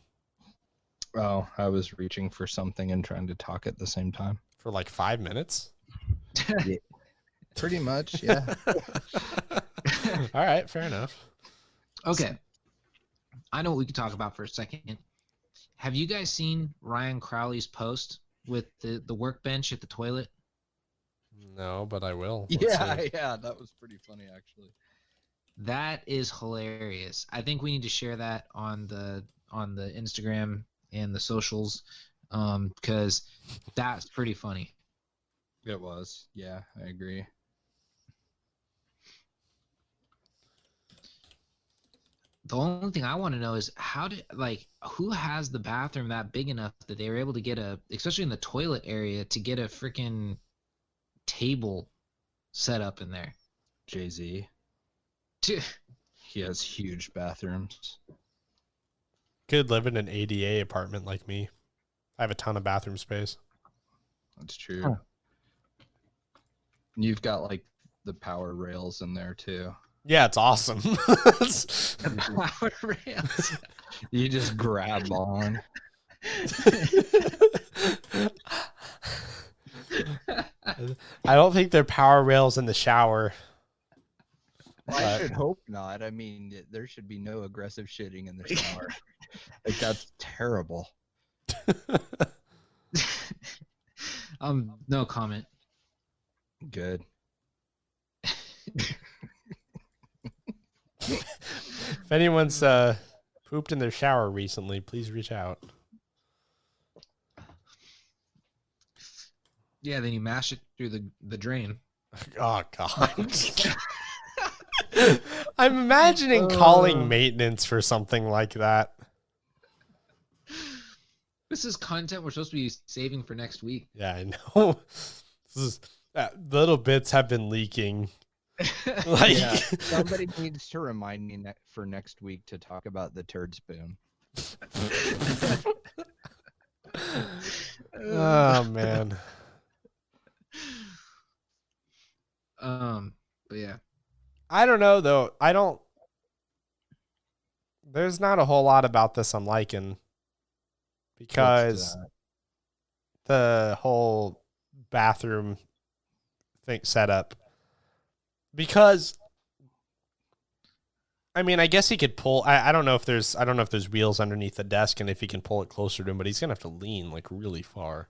Oh, I was reaching for something and trying to talk at the same time. For like 5 minutes? Yeah. Pretty much, yeah. All right, fair enough. Okay. I know what we could talk about for a second. Have you guys seen Ryan Crowley's post with the workbench at the toilet? No, but I will. Yeah, that was pretty funny, actually. That is hilarious. I think we need to share that on the Instagram and the socials, because that's pretty funny. It was. Yeah, I agree. The only thing I want to know is who has the bathroom that big enough that they were able to get especially in the toilet area, to get a freaking table set up in there. Jay-Z. He has huge bathrooms. Could live in an ADA apartment like me. I have a ton of bathroom space. That's true. Huh. You've got like the power rails in there too. Yeah, it's awesome. Power rails. You just grab on. I don't think they're power rails in the shower. I should hope not. I mean, there should be no aggressive shitting in the shower. Like, that's terrible. No comment. Good. anyone's pooped in their shower recently, please reach out. Yeah, then you mash it through the drain. Oh God. I'm imagining calling maintenance for something like that. This is content we're supposed to be saving for next week. Yeah, I know. Little bits have been leaking. Like, Yeah, somebody needs to remind me for next week to talk about the turd spoon. oh man. But yeah. I don't know though. There's not a whole lot about this I'm liking because the whole bathroom thing setup. Because I mean, I guess he could pull. I don't know if there's wheels underneath the desk and if he can pull it closer to him, but he's gonna have to lean like really far.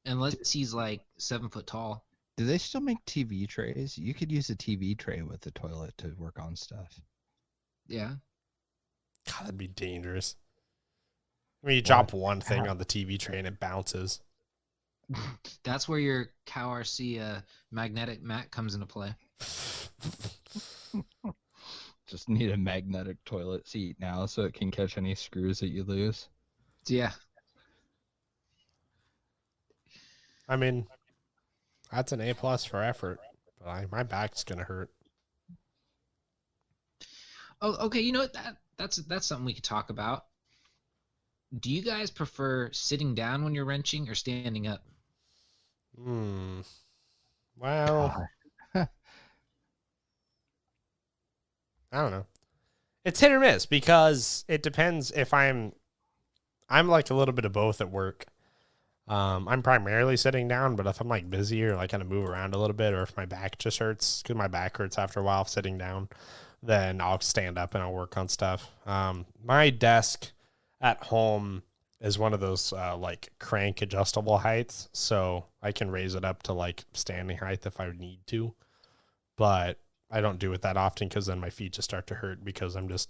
Unless he's like 7 foot tall. Do they still make TV trays? You could use a TV tray with the toilet to work on stuff. Yeah. God, that'd be dangerous. I mean, you drop one thing on the TV tray and it bounces. That's where your Cow RC magnetic mat comes into play. Just need a magnetic toilet seat now so it can catch any screws that you lose. Yeah. I mean, that's an A+ for effort, but my back's gonna hurt. Oh, okay. You know what? That's something we could talk about. Do you guys prefer sitting down when you're wrenching or standing up? Well, I don't know. It's hit or miss because it depends if I'm like a little bit of both at work. I'm primarily sitting down, but if I'm like busy or like kind of move around a little bit, or if my back just hurts, because my back hurts after a while of sitting down, then I'll stand up and I'll work on stuff. My desk at home is one of those like crank adjustable heights, so I can raise it up to like standing height if I need to, but I don't do it that often because then my feet just start to hurt because I'm just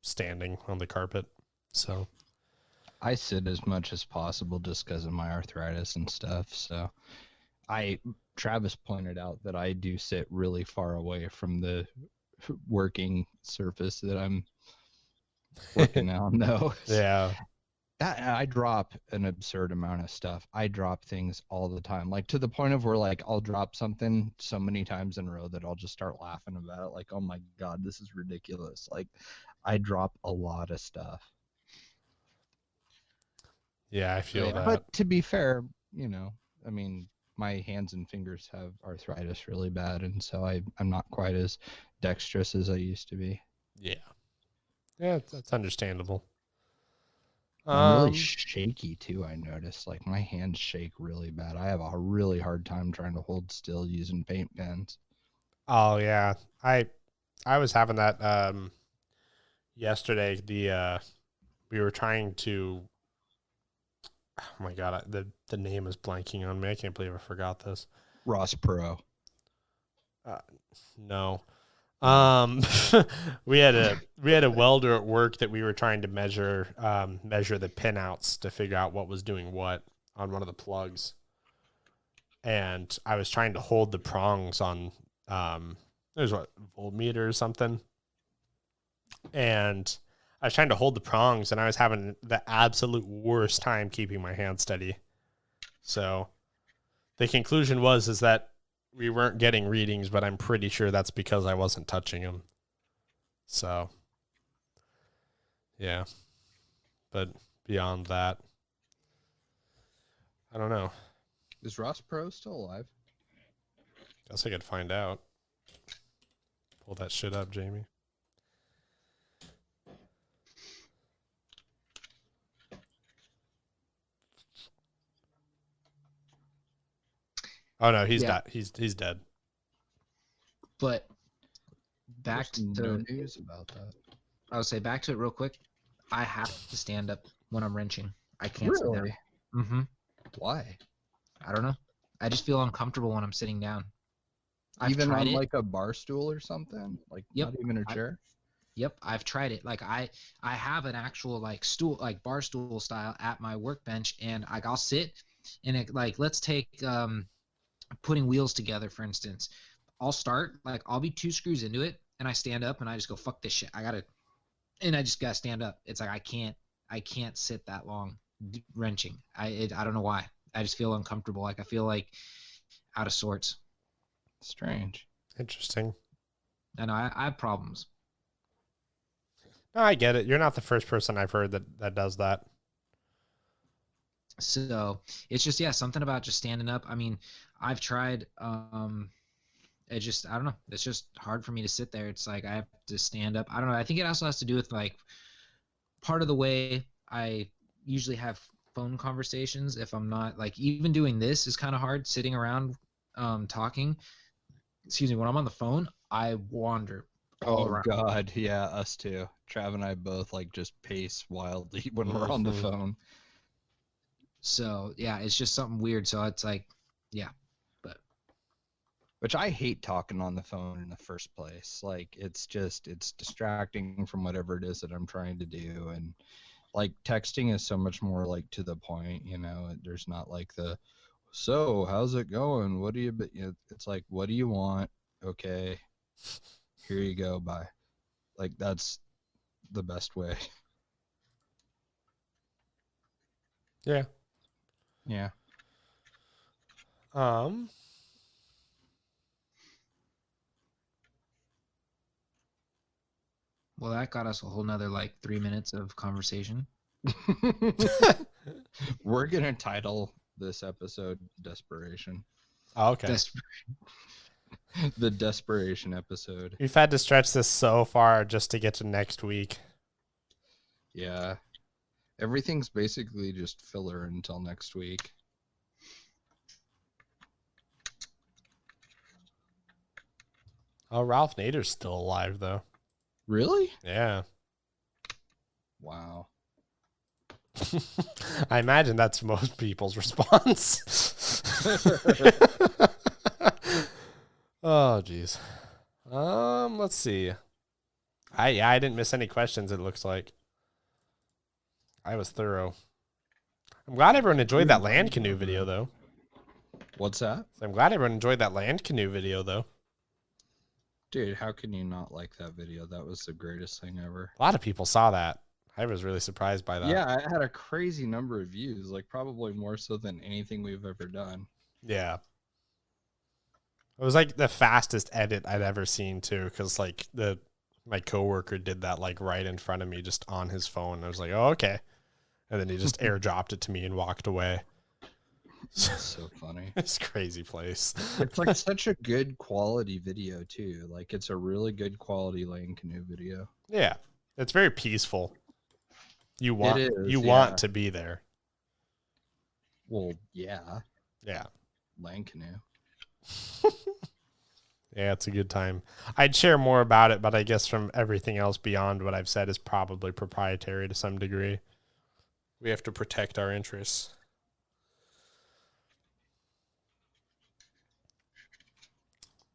standing on the carpet. So I sit as much as possible just because of my arthritis and stuff. So Travis pointed out that I do sit really far away from the working surface that I'm working on though. yeah. I drop an absurd amount of stuff. I drop things all the time, like to the point of where like I'll drop something so many times in a row that I'll just start laughing about it. Like, oh my God, this is ridiculous. Like I drop a lot of stuff. Yeah, I feel that. But to be fair, you know, I mean, my hands and fingers have arthritis really bad, and so I'm not quite as dexterous as I used to be. Yeah. Yeah, that's understandable. I'm really shaky too, I noticed. Like my hands shake really bad. I have a really hard time trying to hold still using paint pens. Oh yeah. I was having that yesterday. We were trying to, oh my God, the name is blanking on me. I can't believe I forgot this. Ross Pro. No. we had a welder at work that we were trying to measure the pinouts to figure out what was doing what on one of the plugs. And I was trying to hold the prongs on there's what, voltmeter or something. And I was trying to hold the prongs and I was having the absolute worst time keeping my hand steady. So the conclusion is that we weren't getting readings, but I'm pretty sure that's because I wasn't touching them. So, yeah. But beyond that, I don't know. Is Ross Pro still alive? Guess I could find out. Pull that shit up, Jamie. Oh no, he's not. He's dead. But back to no news about that. I would say back to it real quick. I have to stand up when I'm wrenching. I can't sit Really? down. Why? I don't know. I just feel uncomfortable when I'm sitting down. I've Even tried on it. like a bar stool or something? Like Yep. not even a chair? Yep, I've tried it. Like I have an actual like stool, like bar stool style at my workbench, and I'll sit and it, like, let's take putting wheels together, for instance. I'll start, like, I'll be 2 screws into it, and I stand up and I just go, fuck this shit. And I just gotta stand up. It's like I can't sit that long wrenching. I don't know why. I just feel uncomfortable. Like I feel like out of sorts. Strange. Interesting. I know I have problems. No, I get it. You're not the first person I've heard that does that. So it's just, yeah, something about just standing up. I mean, I've tried. It just, I don't know. It's just hard for me to sit there. It's like I have to stand up. I don't know. I think it also has to do with like part of the way I usually have phone conversations. If I'm not, like, even doing this is kind of hard, sitting around talking. Excuse me. When I'm on the phone, I wander all Oh around. God, yeah, us too. Trav and I both like just pace wildly when we're on the Mhm. phone. So yeah, it's just something weird. So it's like, yeah, but Which I hate talking on the phone in the first place. Like it's distracting from whatever it is that I'm trying to do. And like texting is so much more like to the point, you know. There's not like the, so how's it going? What do you, it's like, what do you want? Okay, here you go, bye. Like that's the best way. Yeah. Yeah. Um. well, that got us a whole nother like 3 minutes of conversation. We're gonna title this episode Desperation. Oh, okay. The Desperation episode. We've had to stretch this so far just to get to next week. Yeah. Everything's basically just filler until next week. Oh, Ralph Nader's still alive though. Really? Yeah. Wow. I imagine that's most people's response. Oh, geez. Let's see. I didn't miss any questions. It looks like I was thorough. I'm glad everyone enjoyed that land canoe video, though. What's that? I'm glad everyone enjoyed that land canoe video, though. Dude, how can you not like that video? That was the greatest thing ever. A lot of people saw that. I was really surprised by that. Yeah, it had a crazy number of views, like probably more so than anything we've ever done. Yeah. It was like the fastest edit I'd ever seen too, because like my coworker did that like right in front of me, just on his phone. I was like, oh, okay, and then he just airdropped it to me and walked away. That's so funny. It's a crazy place. It's like such a good quality video too. Like it's a really good quality lane canoe video. Yeah, it's very peaceful. You want yeah. to be there. Well, yeah, Yeah. lane canoe. Yeah, it's a good time. I'd share more about it, but I guess from everything else beyond what I've said is probably proprietary to some degree. We have to protect our interests.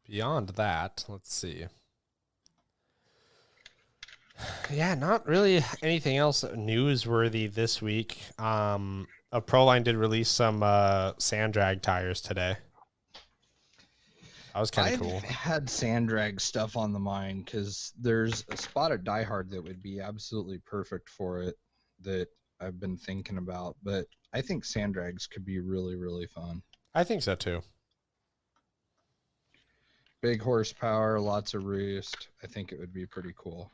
Beyond that, let's see. Yeah, not really anything else newsworthy this week. Proline did release some sand drag tires today. That was kind of cool. I've had sand drag stuff on the mind because there's a spot at Die Hard that would be absolutely perfect for it that I've been thinking about. But I think sand drags could be really, really fun. I think so too. Big horsepower, lots of roost. I think it would be pretty cool.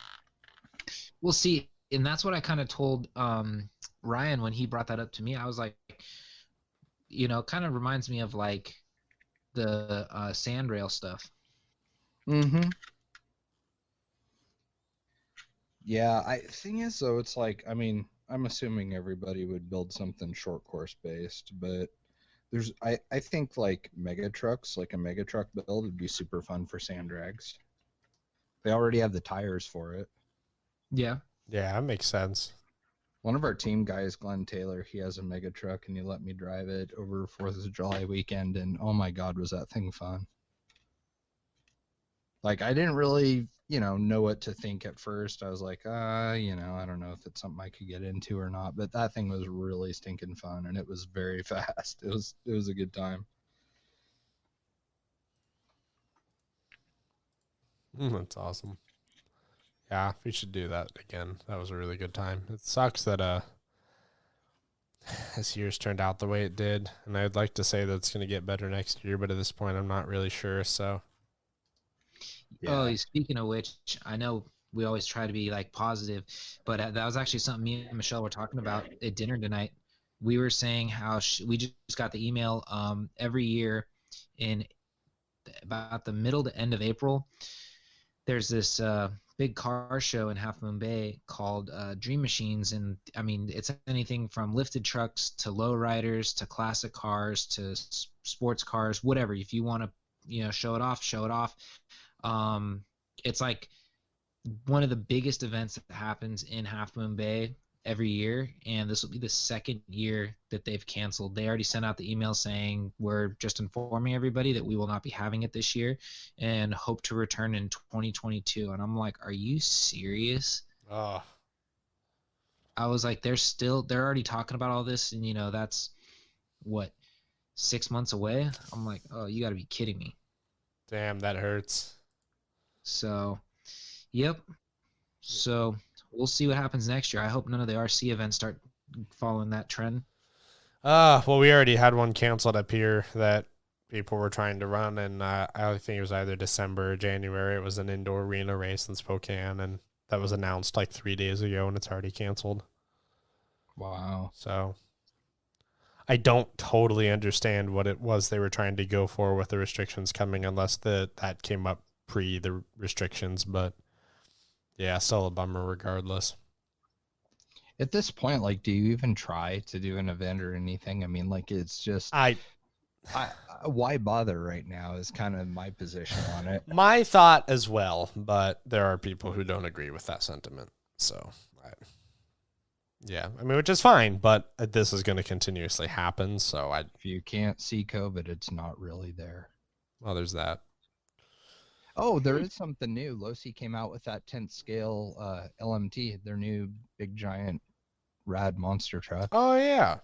We'll see. And that's what I kind of told Ryan when he brought that up to me. I was like, you know, it kind of reminds me of like the sand rail stuff. Mm-hmm. Yeah, thing is though, it's like, I mean, I'm assuming everybody would build something short course based, but I think like mega trucks, like a mega truck build would be super fun for sand drags. They already have the tires for it. Yeah. Yeah, that makes sense. One of our team guys, Glenn Taylor, he has a mega truck and he let me drive it over 4th of July weekend, and oh my God, was that thing fun. Like I didn't really, know what to think at first. I was like, I don't know if it's something I could get into or not. But that thing was really stinking fun, and it was very fast. It was a good time. That's awesome. Yeah, we should do that again. That was a really good time. It sucks that this year's turned out the way it did, and I'd like to say that it's going to get better next year, but at this point, I'm not really sure. So, Yeah. Oh, speaking of which, I know we always try to be like positive, but that was actually something me and Michelle were talking about at dinner tonight. We were saying how we just got the email every year in about the middle to end of April. There's this big car show in Half Moon Bay called Dream Machines, and I mean it's anything from lifted trucks to lowriders to classic cars to sports cars, whatever. If you want to, show it off, show it off. It's like one of the biggest events that happens in Half Moon Bay every year, and this will be the second year that they've canceled. They already sent out the email saying we're just informing everybody that we will not be having it this year and hope to return in 2022. And I'm like, are you serious? oh, I was like, they're already talking about all this, and that's what, 6 months away. I'm like, oh, you got to be kidding me. damn, that hurts. So, yep. So we'll see what happens next year. I hope none of the RC events start following that trend. Well, we already had one canceled up here that people were trying to run, and I think it was either December or January. It was an indoor arena race in Spokane, and that was announced like 3 days ago, and it's already canceled. Wow. So I don't totally understand what it was they were trying to go for with the restrictions coming, unless that came up pre the restrictions. But yeah, still a bummer regardless. At this point, like, do you even try to do an event or anything? I mean, like, it's just I why bother right now is kind of my position on it. My thought as well, but there are people who don't agree with that sentiment. So, yeah, I mean, which is fine, but this is going to continuously happen. So If you can't see COVID, it's not really there. well, there's that. Oh, there is something new. Losi came out with that 10th scale LMT, their new big giant rad monster truck. Oh yeah,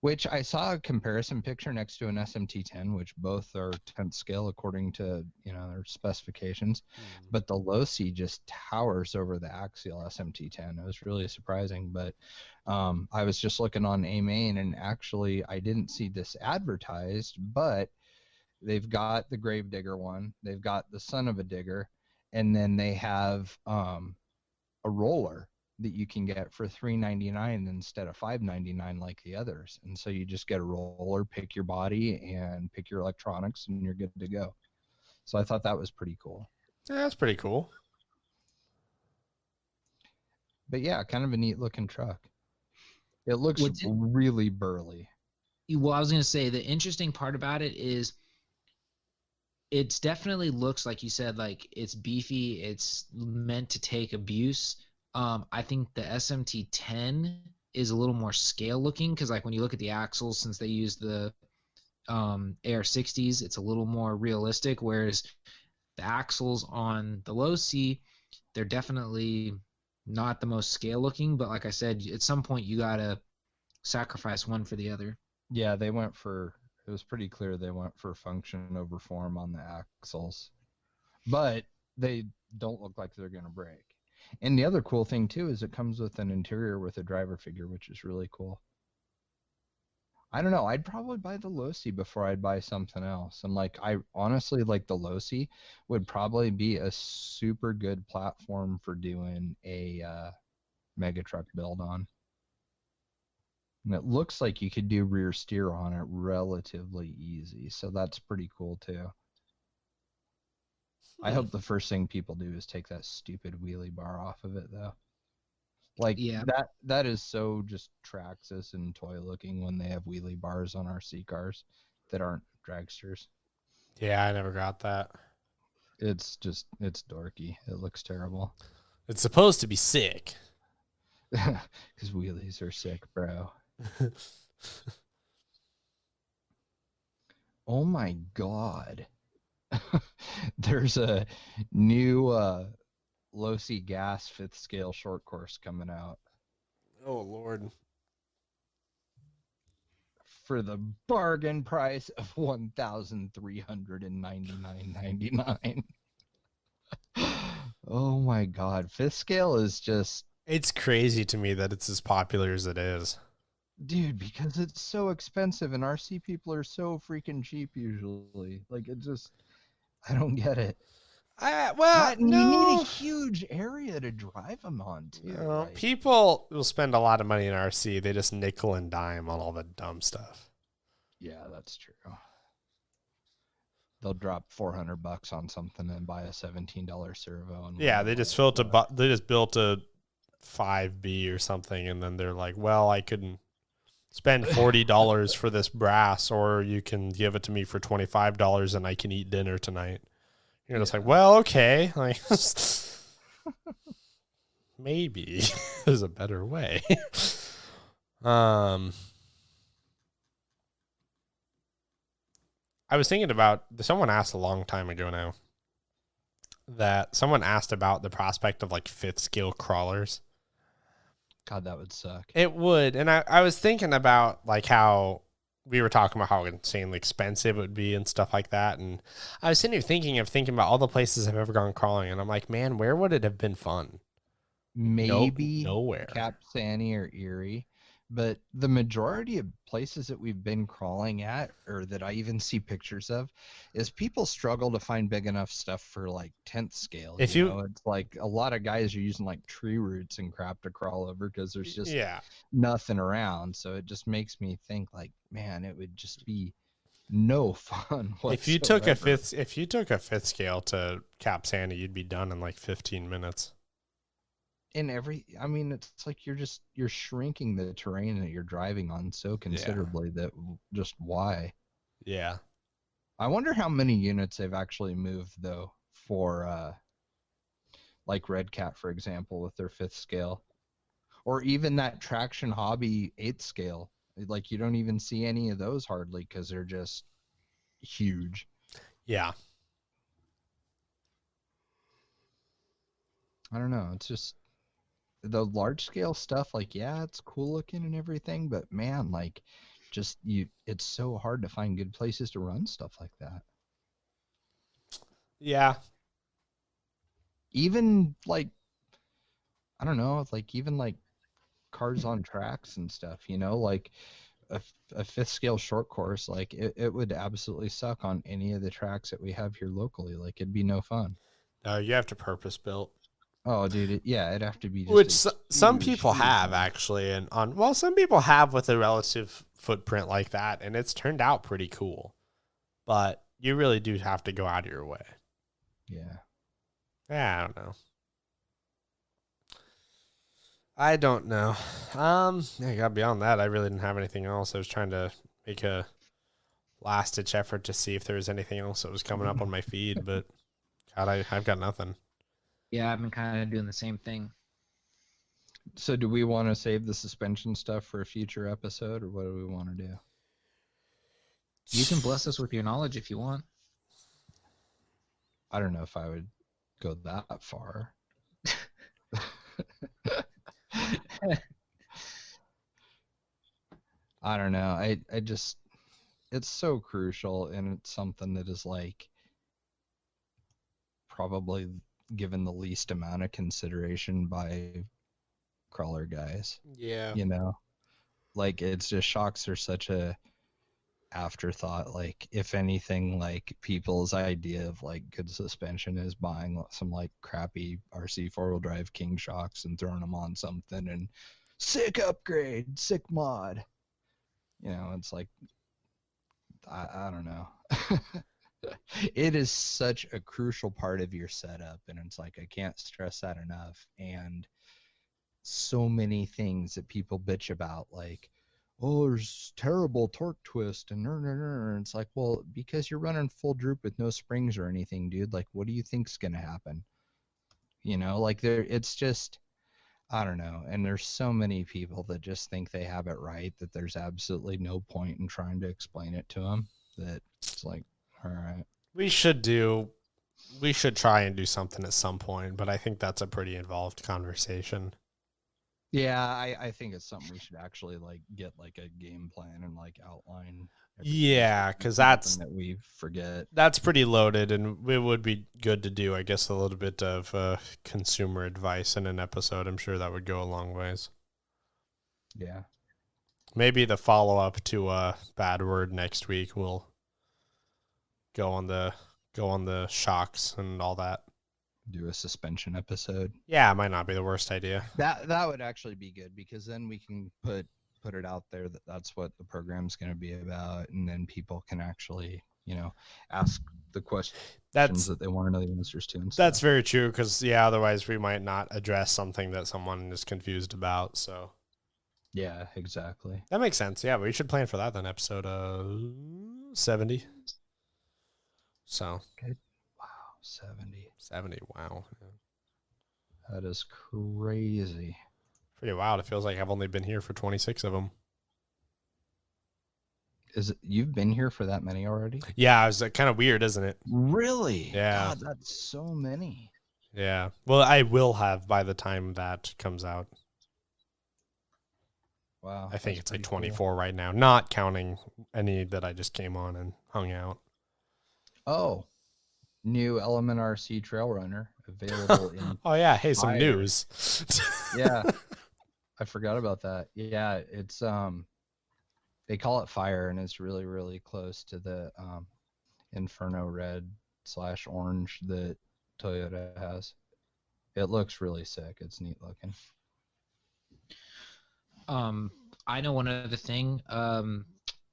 Which I saw a comparison picture next to an SMT10, which both are 10th scale according to their specifications. But the Losi just towers over the axial SMT10. It was really surprising. But I was just looking on A-Main, and actually I didn't see this advertised, but they've got the Gravedigger one, they've got the Son of a Digger, and then they have a roller that you can get for $399 instead of $599 like the others. And so you just get a roller, pick your body and pick your electronics, and you're good to go. So I thought that was pretty cool. yeah, that's pretty cool. But yeah, kind of a neat looking truck. It looks What's it- really burly. Well, I was going to say the interesting part about it is it's definitely looks like you said, like it's beefy. It's meant to take abuse. I think the SMT10 is a little more scale looking because, like, when you look at the axles, since they use the AR60s, it's a little more realistic. Whereas the axles on the low C, they're definitely not the most scale looking. But like I said, at some point you gotta sacrifice one for the other. Yeah, it was pretty clear they went for function over form on the axles. But they don't look like they're going to break. And the other cool thing too is it comes with an interior with a driver figure, which is really cool. I don't know. I'd probably buy the Losi before I'd buy something else. And like, I honestly like the Losi would probably be a super good platform for doing a mega truck build on. And it looks like you could do rear steer on it relatively easy. So that's pretty cool too. I hope the first thing people do is take that stupid wheelie bar off of it though. Like Yeah. that is so just Traxxas and toy looking when they have wheelie bars on RC cars that aren't dragsters. Yeah, I never got that. It's dorky. It looks terrible. It's supposed to be sick. Because wheelies are sick, bro. Oh my god. There's a new low C gas 5th scale short course coming out Oh Lord. for the bargain price of $1,399.99. Oh my God. 5th scale is just, It's crazy to me that it's as popular as it is. dude, because it's so expensive and RC people are so freaking cheap usually. Like, it just, I don't get it. Well, You need a no. huge area to drive them on too. No, Like, people will spend a lot of money in RC. They just nickel and dime on all the dumb stuff. yeah, that's true. They'll drop $400 on something and buy a $17 servo. And Yeah, they just built a 5B or something, and then they're like, "Well, I couldn't spend $40 for this brass, or you can give it to me for $25 and I can eat dinner tonight." You're just like, "Well, okay, like maybe there's a better way." I was thinking about, someone asked a long time ago now, that someone asked about the prospect of like 5th scale crawlers. God, that would suck. It would. And I was thinking about like how we were talking about how insanely expensive it would be and stuff like that. And I was sitting here thinking about all the places I've ever gone crawling. And I'm like, man, where would it have been fun? Maybe Nowhere. Cap Sandy or Erie, but the majority of places that we've been crawling at, or that I even see pictures of, is people struggle to find big enough stuff for like 10th scale. If you know, it's like a lot of guys are using like tree roots and crap to crawl over because there's just nothing around. So it just makes me think like, man, it would just be no fun whatsoever. If you took a 5th scale to Cap Sandy, you'd be done in like 15 minutes. I mean, it's like you're shrinking the terrain that you're driving on so considerably that just why? Yeah. I wonder how many units they've actually moved though for like Red Cat, for example, with their 5th scale, or even that Traction Hobby 8th scale. Like, you don't even see any of those hardly because they're just huge. Yeah. I don't know. It's just the large scale stuff. Like, yeah, it's cool looking and everything, but man, like, it's so hard to find good places to run stuff like that. Yeah. Even like, I don't know, like even like cars on tracks and stuff, you know, like a 5th scale short course, like it would absolutely suck on any of the tracks that we have here locally. Like, it'd be no fun. No, you have to purpose built. Oh, dude, it'd have to be just which some people have actually, and some people have with a relative footprint like that, and it's turned out pretty cool. But you really do have to go out of your way. Yeah. I don't know. Yeah, beyond that, I really didn't have anything else. I was trying to make a last-ditch effort to see if there was anything else that was coming up on my feed, but God, I've got nothing. Yeah, I've been kind of doing the same thing. So do we want to save the suspension stuff for a future episode, or what do we want to do? You can bless us with your knowledge if you want. I don't know if I would go that far. I don't know. I just, it's so crucial, and it's something that is like probably given the least amount of consideration by crawler guys. Yeah. You know, like, it's just, shocks are such a afterthought. Like, if anything, like, people's idea of like good suspension is buying some like crappy RC 4-wheel drive King shocks and throwing them on something and sick upgrade, sick mod. You know, it's like, I don't know. It is such a crucial part of your setup, and it's like, I can't stress that enough. And so many things that people bitch about, like, oh, there's terrible torque twist and it's like, well, because you're running full droop with no springs or anything, dude. Like, what do you think's gonna happen? You know, like, it's just, I don't know. And there's so many people that just think they have it right, that there's absolutely no point in trying to explain it to them, that it's like, all right. We should do We should try and do something at some point, but I think that's a pretty involved conversation. Yeah, I think it's something we should actually like get like a game plan and like outline. everything, so Yeah, it's because nothing that we forget. that's pretty loaded, and it would be good to do, I guess, a little bit of consumer advice in an episode. I'm sure that would go a long ways. Yeah. Maybe the follow-up to Bad Word next week will go on the shocks and all that. Do a suspension episode. Yeah, it might not be the worst idea. That would actually be good because then we can put it out there that that's what the program's going to be about, and then people can actually ask the questions that they want to know the answers to. And That's stuff. very true, because otherwise we might not address something that someone is confused about. So Yeah, exactly. that makes sense. Yeah, we should plan for that then, episode 70. So Good. Wow, 70. Wow. That is crazy. Pretty wild. It feels like I've only been here for 26 of them. You've been here for that many already? Yeah, it's kind of weird, isn't it? Really? Yeah. God, that's so many. Yeah. Well, I will have by the time that comes out. Wow. I think that's it's like pretty cool. 24 right now, not counting any that I just came on and hung out. Oh, new Element RC Trail Runner available in. Oh yeah, hey, some Fire. news. Yeah, I forgot about that. Yeah, it's they call it Fire, and it's really really close to the Inferno Red / Orange that Toyota has. It looks really sick. It's neat looking. I know one other thing.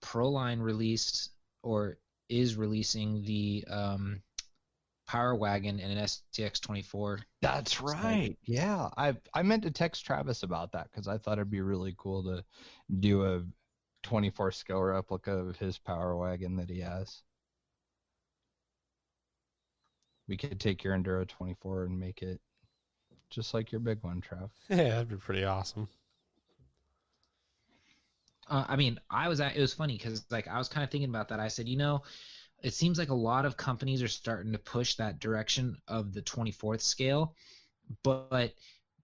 Proline released or is releasing the Power Wagon and an STX 24. That's right. Yeah, I meant to text Travis about that because I thought it'd be really cool to do a 24 scale replica of his Power Wagon that he has. We could take your Enduro 24 and make it just like your big one, Trav. Yeah, that'd be pretty awesome. I mean, it was funny because like I was kind of thinking about that. I said, it seems like a lot of companies are starting to push that direction of the 24th scale, but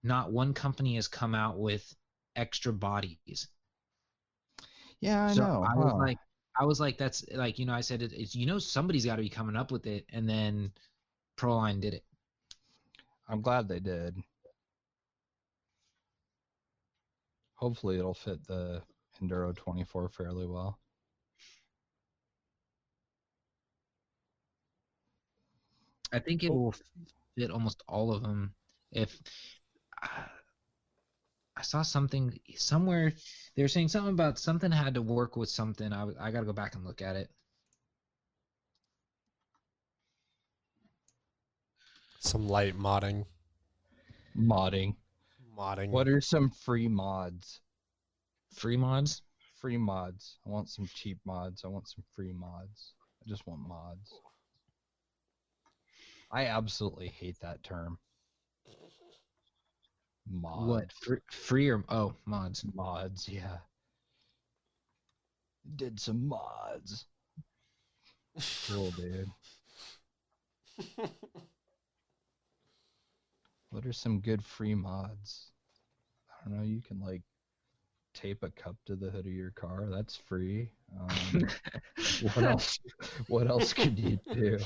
not one company has come out with extra bodies. Yeah, I know. I was like, that's like, I said, it's, somebody's got to be coming up with it. And then Proline did it. I'm glad they did. Hopefully it'll fit the Enduro 24 fairly well. I think it will fit almost all of them. If I saw something somewhere, they were saying something about something had to work with something. I got to go back and look at it. Some light modding. What are some free mods? Free mods? Free mods. I want some cheap mods. I want some free mods. I just want mods. I absolutely hate that term. Mod. What? Free or mods? Mods, yeah. Did some mods. Cool, dude. What are some good free mods? I don't know. You can like tape a cup to the hood of your car. That's free. What else? What else could you do?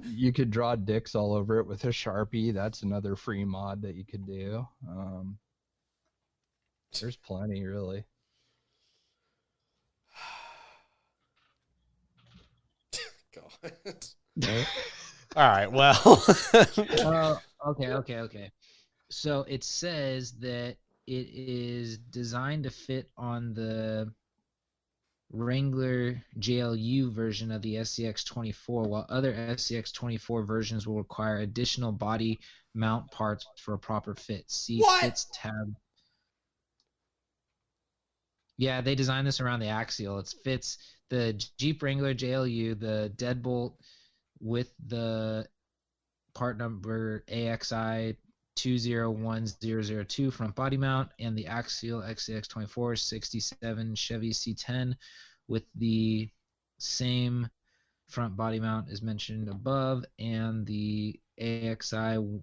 You could draw dicks all over it with a Sharpie. That's another free mod that you could do. There's plenty, really. God. All right. Well. Okay. So it says that it is designed to fit on the Wrangler JLU version of the SCX 24, while other SCX 24 versions will require additional body mount parts for a proper fit. See Fits tab. Yeah, they designed this around the Axial. It fits the Jeep Wrangler JLU, the deadbolt with the part number AXI 201002 front body mount, and the Axial XCX 24 67 Chevy C10 with the same front body mount is mentioned above, and the AXI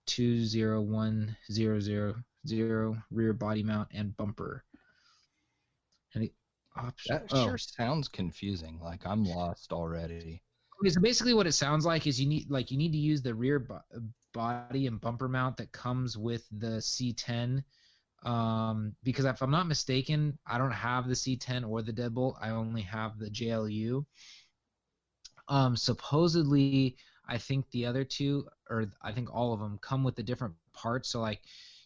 201000 rear body mount and bumper. And the option. That sure sounds confusing. Like I'm lost already. Okay, so basically what it sounds like is you need to use the rear body and bumper mount that comes with the C10. Because if I'm not mistaken, I don't have the C10 or the deadbolt. I only have the JLU. Supposedly, I think the other two, or I think all of them, come with the different parts. So like,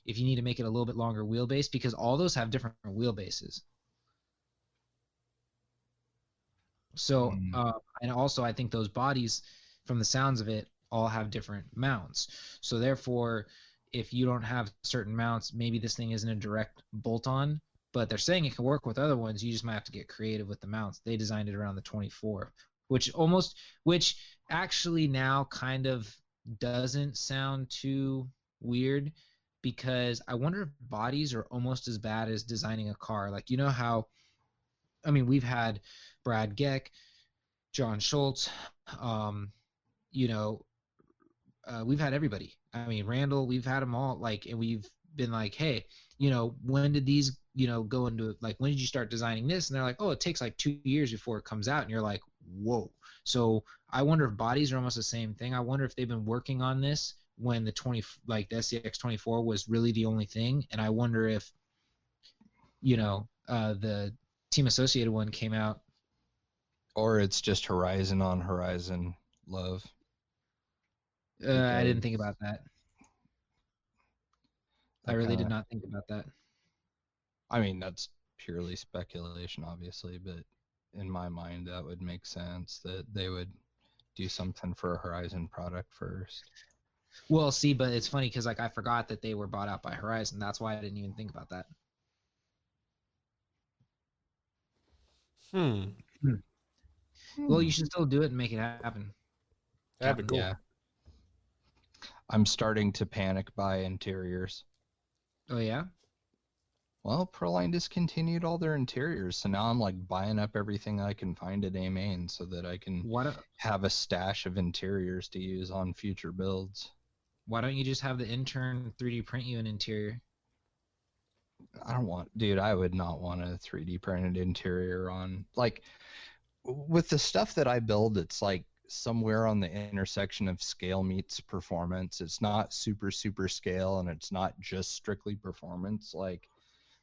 if you need to make it a little bit longer wheelbase, because all those have different wheelbases. So, and also I think those bodies, from the sounds of it, all have different mounts. So therefore, if you don't have certain mounts, maybe this thing isn't a direct bolt-on, but they're saying it can work with other ones. You just might have to get creative with the mounts. They designed it around the 24, which actually now kind of doesn't sound too weird, because I wonder if bodies are almost as bad as designing a car. Like, you know how, I mean, we've had Brad Geck, John Schultz, we've had everybody. I mean, Randall, we've had them all, like, and we've been like, hey, when did these, go into, like, when did you start designing this? And they're like, oh, it takes like 2 years before it comes out. And you're like, whoa. So I wonder if bodies are almost the same thing. I wonder if they've been working on this when the SCX 24 was really the only thing. And I wonder if, the Team Associated one came out. Or it's just Horizon on Horizon love. I didn't think about that. I really did not think about that. I mean, that's purely speculation, obviously, but in my mind, that would make sense that they would do something for a Horizon product first. Well, see, but it's funny because, like, I forgot that they were bought out by Horizon. That's why I didn't even think about that. Well, you should still do it and make it happen. That'd be cool. Yeah. I'm starting to panic buy interiors. Oh, yeah? Well, Proline discontinued all their interiors, so now I'm like buying up everything I can find at A-Main so that I can have a stash of interiors to use on future builds. Why don't you just have the intern 3D print you an interior? I would not want a 3D printed interior on, like, with the stuff that I build, it's like somewhere on the intersection of scale meets performance. It's not super scale, and it's not just strictly performance. Like,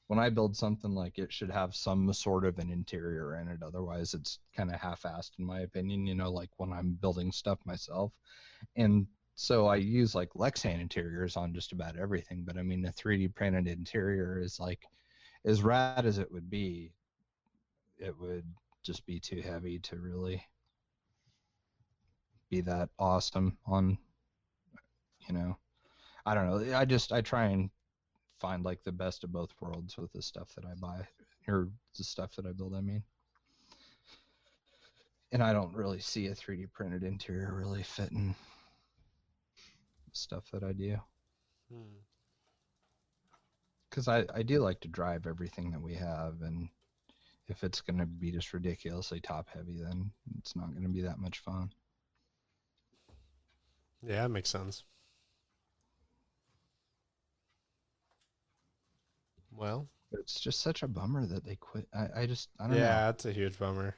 when I build something, like, it should have some sort of an interior in it. Otherwise, it's kind of half-assed, in my opinion, like when I'm building stuff myself. And so I use like Lexan interiors on just about everything. But I mean, a 3D printed interior is like, as rad as it would be, it would just be too heavy to really be that awesome on, I don't know. I try and find like the best of both worlds with the stuff that I buy, or the stuff that I build, I mean. And I don't really see a 3D printed interior really fitting stuff that I do. Because I do like to drive everything that we have, and if it's going to be just ridiculously top heavy, then it's not going to be that much fun. Yeah, that makes sense. Well, it's just such a bummer that they quit. I don't know. Yeah, it's a huge bummer.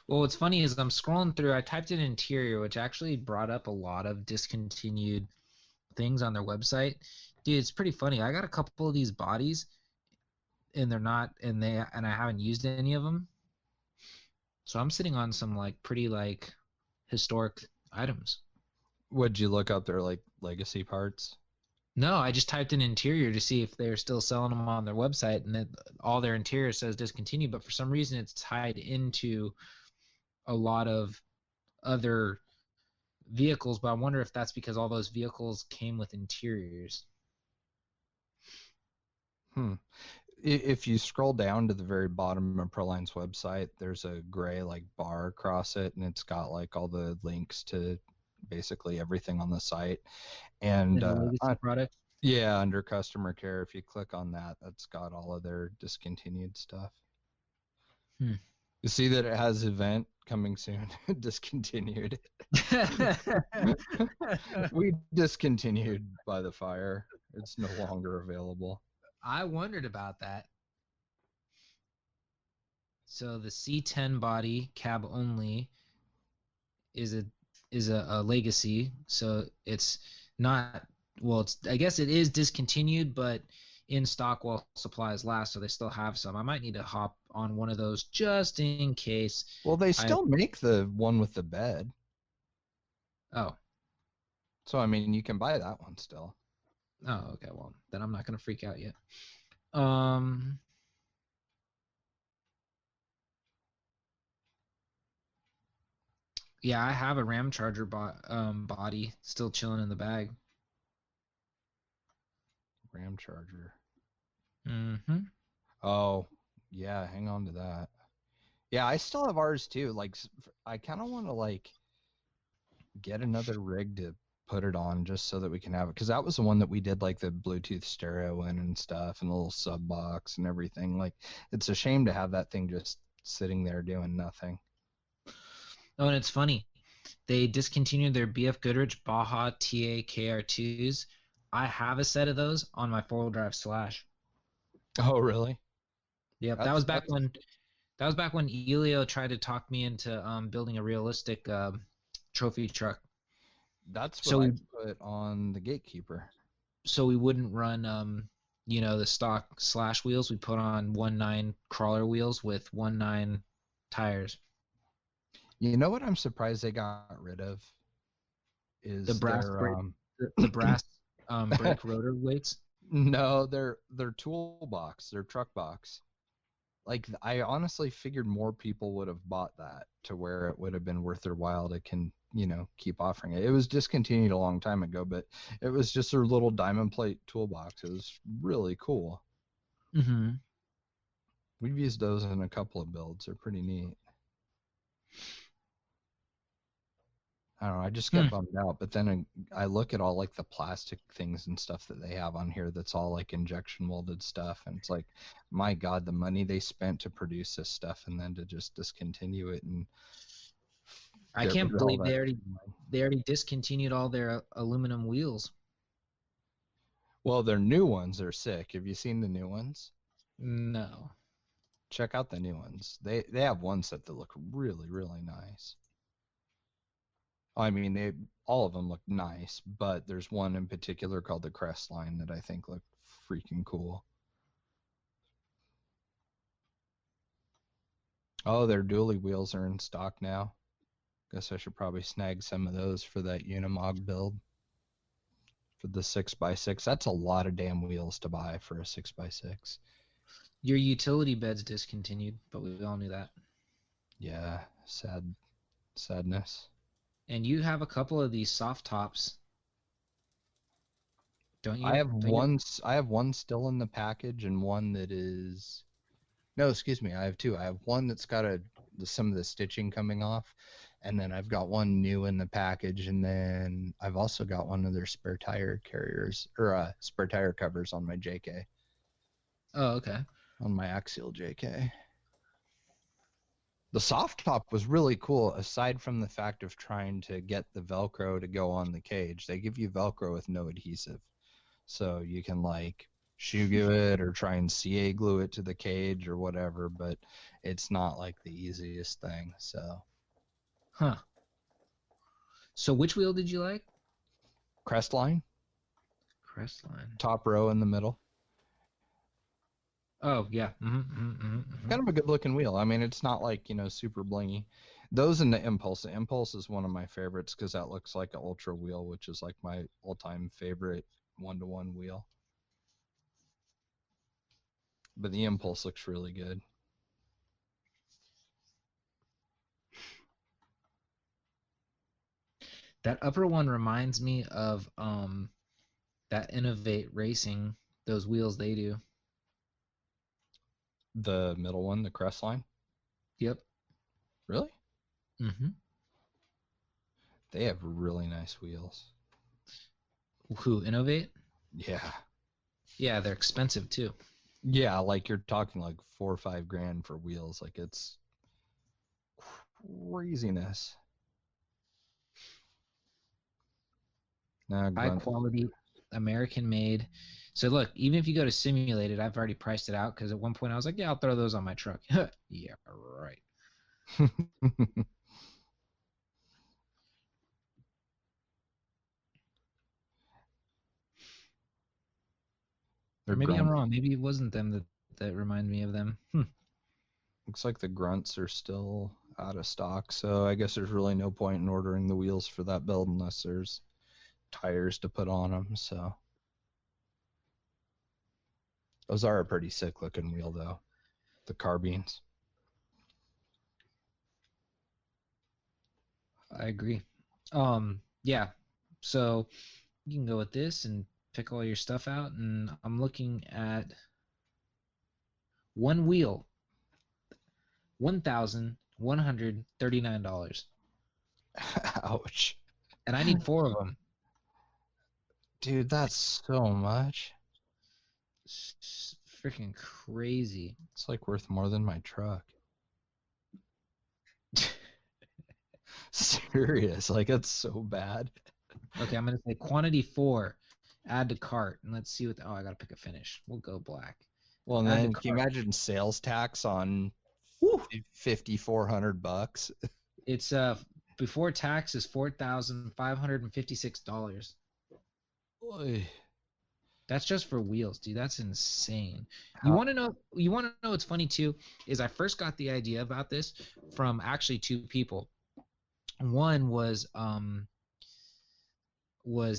Well, what's funny is I'm scrolling through, I typed in interior, which actually brought up a lot of discontinued things on their website. Dude, it's pretty funny. I got a couple of these bodies, and I haven't used any of them. So I'm sitting on some like pretty like historic items. Would you look up their like legacy parts? No, I just typed in interior to see if they're still selling them on their website, and that all their interior says discontinued, but for some reason it's tied into a lot of other vehicles, but I wonder if that's because all those vehicles came with interiors. If you scroll down to the very bottom of Proline's website, there's a gray like bar across it, and it's got like all the links to basically everything on the site. And product. Yeah, under customer care, if you click on that, that's got all of their discontinued stuff. You see that it has event coming soon. Discontinued. We discontinued by the fire. It's no longer available. I wondered about that. So the C10 body cab only is a legacy. So it's not, well, it's, I guess it is discontinued, but in stock while supplies last, so they still have some. I might need to hop on one of those just in case. Well, they still make the one with the bed. Oh. So I mean, you can buy that one still. Oh, okay. Well, then I'm not gonna freak out yet. Yeah, I have a Ram Charger body still chilling in the bag. Ram Charger. Mm-hmm. Oh, yeah, hang on to that. Yeah, I still have ours too. Like, I kind of want to like get another rig to put it on just so that we can have it, because that was the one that we did like the Bluetooth stereo in and stuff, and the little sub box and everything. Like, it's a shame to have that thing just sitting there doing nothing. Oh, and it's funny. They discontinued their BF Goodrich Baja TA KR2s. I have a set of those on my 4-wheel drive Slash. Oh, really? Yep, that was back when Elio tried to talk me into building a realistic trophy truck. That's what I put on the Gatekeeper. So we wouldn't run the stock Slash wheels. We put on 1.9 crawler wheels with 1.9 tires. You know what I'm surprised they got rid of is the brass brake rotor weights. No, their toolbox, their truck box. Like, I honestly figured more people would have bought that to where it would have been worth their while to keep offering it. It was discontinued a long time ago, but it was just their little diamond plate toolbox. It was really cool. Mm-hmm. We've used those in a couple of builds. They're pretty neat. I don't know. I just get bummed out. But then I look at all like the plastic things and stuff that they have on here that's all like injection molded stuff. And it's like, my God, the money they spent to produce this stuff and then to just discontinue it. And I can't believe they already discontinued all their aluminum wheels. Well, their new ones are sick. Have you seen the new ones? No. Check out the new ones. They have one set that look really, really nice. I mean, all of them look nice, but there's one in particular called the Crest line that I think look freaking cool. Oh, their dually wheels are in stock now. Guess I should probably snag some of those for that Unimog build. For the 6x6. That's a lot of damn wheels to buy for a 6x6. Your utility bed's discontinued, but we all knew that. Yeah, sadness. And you have a couple of these soft tops, don't you? I have one still in the package and one that is. No, excuse me. I have two. I have one that's got some of the stitching coming off, and then I've got one new in the package, and then I've also got one of their spare tire carriers or spare tire covers on my JK. Oh, okay. On my axial JK. The soft top was really cool, aside from the fact of trying to get the Velcro to go on the cage. They give you Velcro with no adhesive. So you can like shoe glue it or try and CA glue it to the cage or whatever, but it's not like the easiest thing. So So which wheel did you like? Crestline. Top row in the middle. Oh yeah. Kind of a good looking wheel. I mean, it's not like, super blingy. Those and the Impulse. The Impulse is one of my favorites because that looks like an Ultra wheel, which is like my all-time favorite one-to-one wheel. But the Impulse looks really good. That upper one reminds me of that Innovate Racing, those wheels they do. The middle one, the Crestline? Yep. Really? Mm-hmm. They have really nice wheels. Who, Innovate? Yeah. Yeah, they're expensive too. Yeah, like you're talking like $4 or $5 grand for wheels. Like it's Craziness. Nah, High grunt. quality, American made. So look, even if you go to simulated, I've already priced it out because at one point I was like, yeah, I'll throw those on my truck. Yeah, right. They're Or maybe I'm grunt. wrong. Maybe it wasn't them that remind me of them. Looks like the grunts are still out of stock, so I guess there's really no point in ordering the wheels for that build unless there's tires to put on them. So those are a pretty sick looking wheel, though. The carbines. I agree. Yeah. So you can go with this and pick all your stuff out, and I'm looking at one wheel, $1,139, Ouch. and I need 4 of them. Dude, that's so much. It's freaking crazy. It's like worth more than my truck. Serious. Like, it's so bad. Okay, I'm gonna say quantity 4, add to cart, and let's see what. Oh, I gotta pick a finish. We'll go black. Well, and Add to then can you cart. imagine sales tax on Woo! $5,400? It's before tax is $4,556. Oy. That's just for wheels, dude. That's insane. How- You want to know? You want to know what's funny too? Is I first got the idea about this from actually 2 people. One was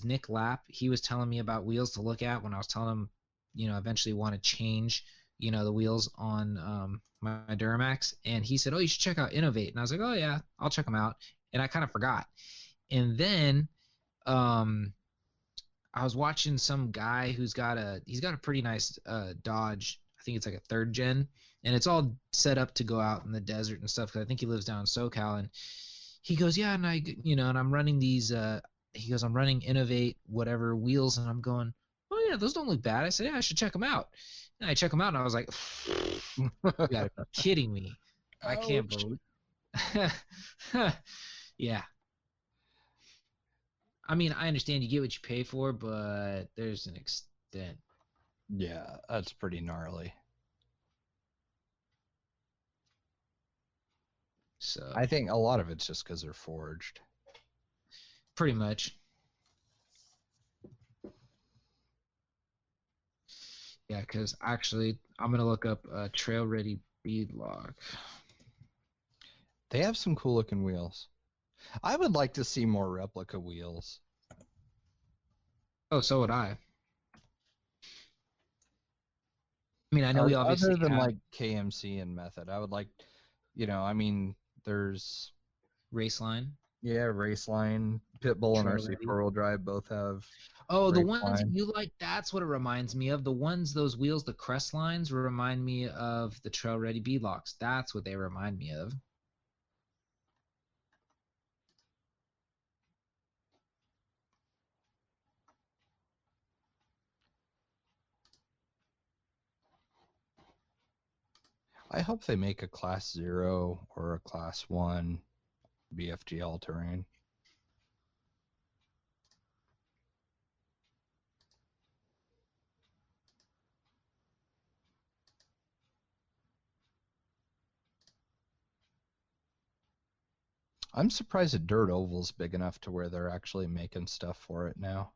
Nick Lapp. He was telling me about wheels to look at when I was telling him, eventually want to change, the wheels on my Duramax. And he said, "Oh, you should check out Innovate." And I was like, "Oh yeah, I'll check them out." And I kind of forgot. And then I was watching some guy he's got a pretty nice Dodge. I think it's like a 3rd gen, and it's all set up to go out in the desert and stuff. Because I think he lives down in SoCal, and he goes, "Yeah," and and I'm running these. He goes, "I'm running Innovate whatever wheels," and I'm going, "Oh yeah, those don't look bad." I said, "Yeah, I should check them out." And I check them out, and I was like, "You gotta be kidding me! I can't Ouch. believe." Yeah. I mean, I understand you get what you pay for, but there's an extent. Yeah, that's pretty gnarly. So I think a lot of it's just because they're forged. pretty much. Yeah, because actually, I'm gonna look up a trail ready beadlock. They have some cool looking wheels. I would like to see more replica wheels. Oh, so would I. I mean, I know we obviously Other than have like KMC and Method, I would like, I mean, there's Raceline, Raceline, Pitbull, and Trail RC Ready. 4-wheel drive both have. Oh, the ones Raceline. you like, that's what it reminds me of. Those wheels, the crest lines remind me of the trail ready beadlocks. That's what they remind me of. I hope they make a Class 0 or a Class 1 BFG all-terrain. I'm surprised that Dirt Oval's big enough to where they're actually making stuff for it now.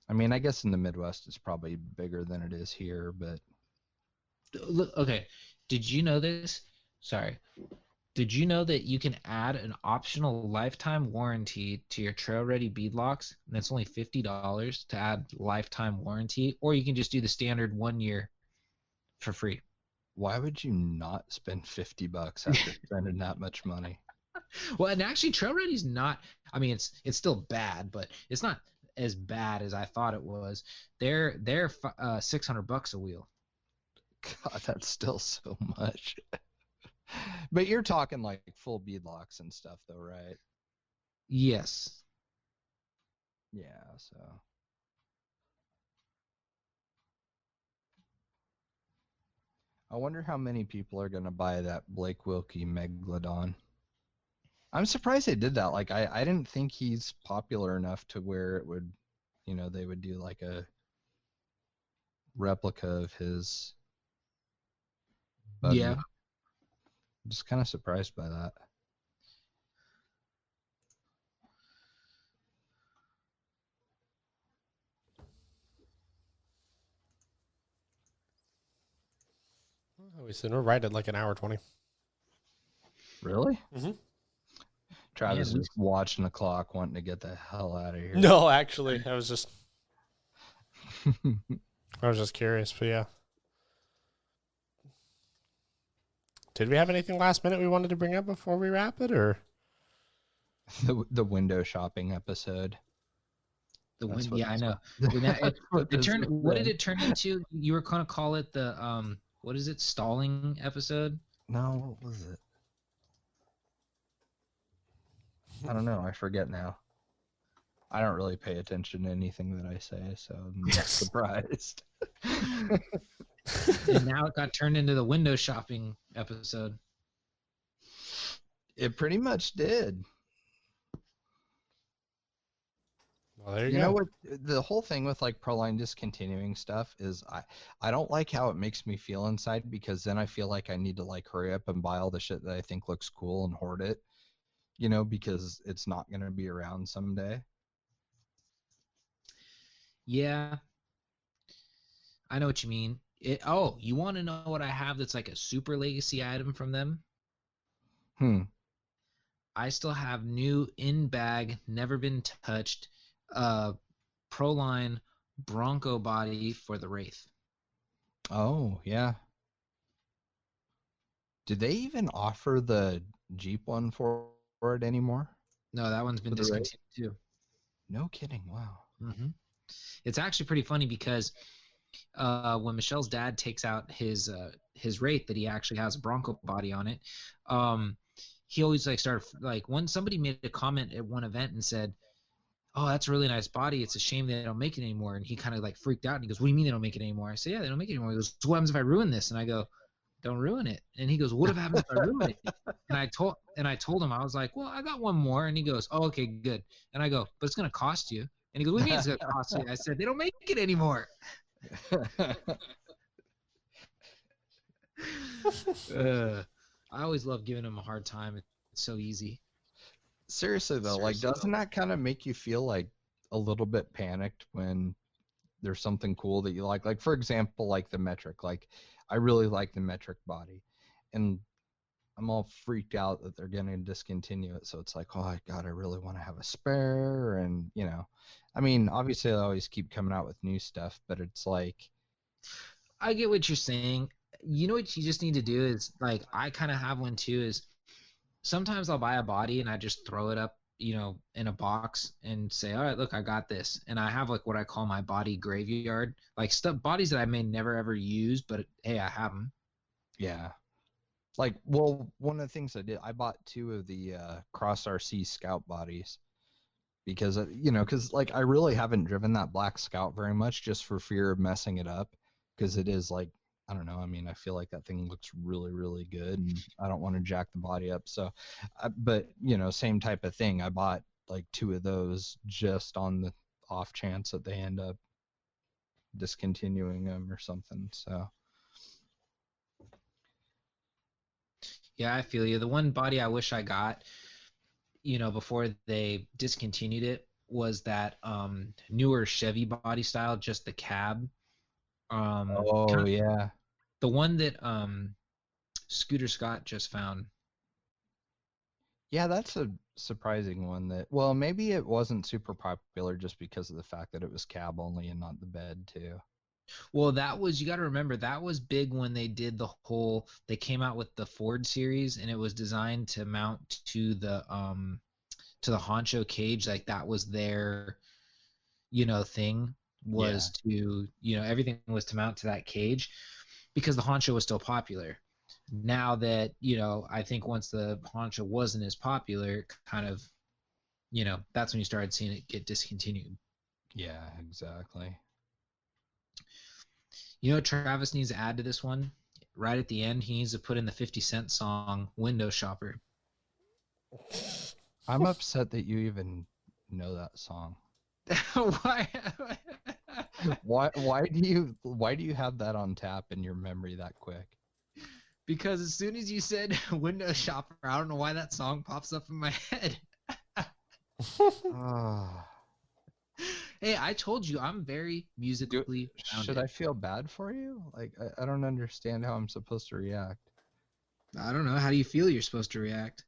I mean, I guess in the Midwest it's probably bigger than it is here, but Look, okay, did you know this? Sorry. Did you know that you can add an optional lifetime warranty to your trail ready beadlocks? And that's only $50 to add lifetime warranty, or you can just do the standard 1 year for free. why would you not spend $50 after spending that much money? Well, and actually, trail ready's not. I mean, it's still bad, but it's not as bad as I thought it was. They're $600 a wheel. God, that's still so much. But you're talking like full beadlocks and stuff, though, right? Yes. Yeah, so. I wonder how many people are going to buy that Blake Wilkie Megalodon. I'm surprised they did that. Like, I didn't think he's popular enough to where it would, they would do like a replica of his. But Yeah. I'm just kind of surprised by that. We said we're right at like an hour 20. Really? Mm-hmm. Travis Man, is watching the clock, wanting to get the hell out of here. No, actually, I was just curious, but yeah. Did we have anything last minute we wanted to bring up before we wrap it, or the window shopping episode? Yeah, I know. What did it turn into? You were going to call it the what is it? Stalling episode? No, what was it? I don't know. I forget now. I don't really pay attention to anything that I say, so I'm not surprised. And now it got turned into the window shopping episode. It pretty much did. well, there you You go. know what? The whole thing with like Proline discontinuing stuff is I don't like how it makes me feel inside, because then I feel like I need to like hurry up and buy all the shit that I think looks cool and hoard it, because it's not going to be around someday. Yeah, I know what you mean. You want to know what I have that's like a super legacy item from them? I still have new in bag, never been touched, Proline Bronco body for the Wraith. Oh, yeah. Did they even offer the Jeep one for it anymore? No, that one's been For the Wraith? discontinued too. No kidding. Wow. Mm-hmm. It's actually pretty funny because when Michelle's dad takes out his Wraith that he actually has a Bronco body on it, he always like started like when somebody made a comment at one event and said, "Oh, that's a really nice body. It's a shame they don't make it anymore." And he kind of like freaked out and he goes, "What do you mean they don't make it anymore?" I said, "Yeah, they don't make it anymore." He goes, "So what happens if I ruin this?" And I go, "Don't ruin it." And he goes, "What if happens if I ruin it?" And I told him, I was like, "Well, I got one more." And he goes, "Oh, okay, good." And I go, "But it's gonna cost you." And he goes, "What do you mean it's gonna cost you?" I said, "They don't make it anymore." I always love giving him a hard time. It's so easy. Seriously though, like, doesn't that kind of make you feel like a little bit panicked when there's something cool that you like? Like, for example, like the metric. Like, I really like the metric body, and I'm all freaked out that they're going to discontinue it. So it's like, oh, God, I really want to have a spare. And, I mean, obviously, they always keep coming out with new stuff, but it's like, I get what you're saying. You know what you just need to do is, like, I kind of have one too, is sometimes I'll buy a body and I just throw it up, in a box and say, all right, look, I got this. And I have like what I call my body graveyard, like bodies that I may never ever use, but hey, I have them. yeah. Like, well, one of the things I did, I bought 2 of the Cross RC Scout bodies because, because like I really haven't driven that Black Scout very much, just for fear of messing it up, because it is like, I don't know. I mean, I feel like that thing looks really, really good, and I don't want to jack the body up. So, but same type of thing. I bought like 2 of those just on the off chance that they end up discontinuing them or something. So. Yeah, I feel you. The one body I wish I got, before they discontinued it, was that newer Chevy body style, just the cab. Oh, yeah. The one that Scooter Scott just found. Yeah, that's a surprising one that, well, maybe it wasn't super popular just because of the fact that it was cab only and not the bed too. Well, you got to remember, that was big when they did they came out with the Ford series, and it was designed to mount to the honcho cage. Like, that was their, thing was to, everything was to mount to that cage because the honcho was still popular. Now that, I think once the honcho wasn't as popular, kind of, that's when you started seeing it get discontinued. Yeah, exactly. You know what Travis needs to add to this one? right at the end, he needs to put in the 50 Cent song "Window Shopper." I'm upset that you even know that song. Why? Why do you have that on tap in your memory that quick? Because as soon as you said "Window Shopper," I don't know why that song pops up in my head. Ah. Hey, I told you I'm very musically Should rounded. I feel bad for you? Like I don't understand how I'm supposed to react. I don't know. How do you feel you're supposed to react?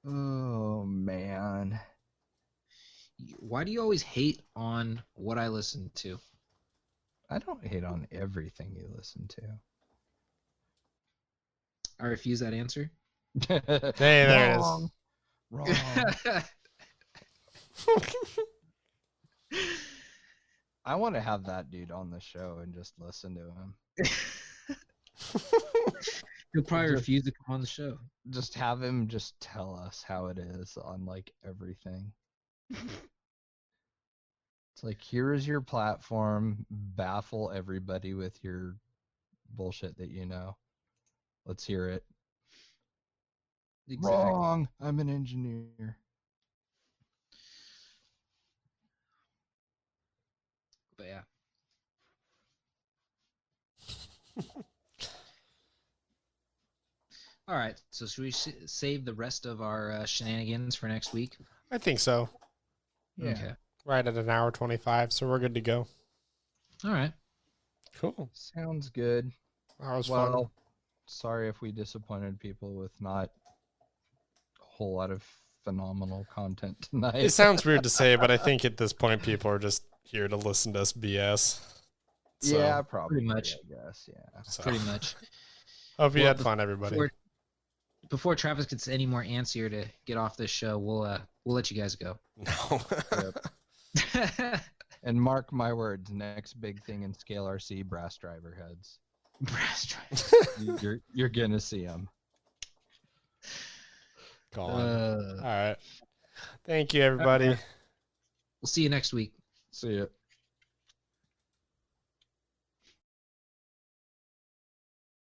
Oh man. Why do you always hate on what I listen to? I don't hate on everything you listen I refuse that answer. to. Hey, there it is. Wrong. Wrong. I want to have that dude on the show and just listen to him. He'll probably Just- refuse to come on the show. Just have him just tell us how it is on like everything. It's like, here is your platform. Baffle everybody with your bullshit that you know. Let's hear it. Exactly. Wrong. I'm an engineer. But yeah. All right. So should we save the rest of our shenanigans for next week? I think so. Yeah. Okay. Right at an hour 25, so we're good to go. All right. Cool. Sounds good. That was Well, fun. sorry if we disappointed people with not a whole lot of phenomenal content tonight. It sounds weird to say, but I think at this point people are just here to listen to us BS. So, Yeah, probably. Pretty much. I guess. Yeah. so. Pretty much. Hope you Well, had fun, everybody. Before Travis gets any more antsier to get off this show, we'll let you guys go. No. And mark my words, next big thing in Scale RC, brass driver heads. Brass drive. You're gonna see them. Go on. All right. Thank you, everybody. We'll see you next week. See ya.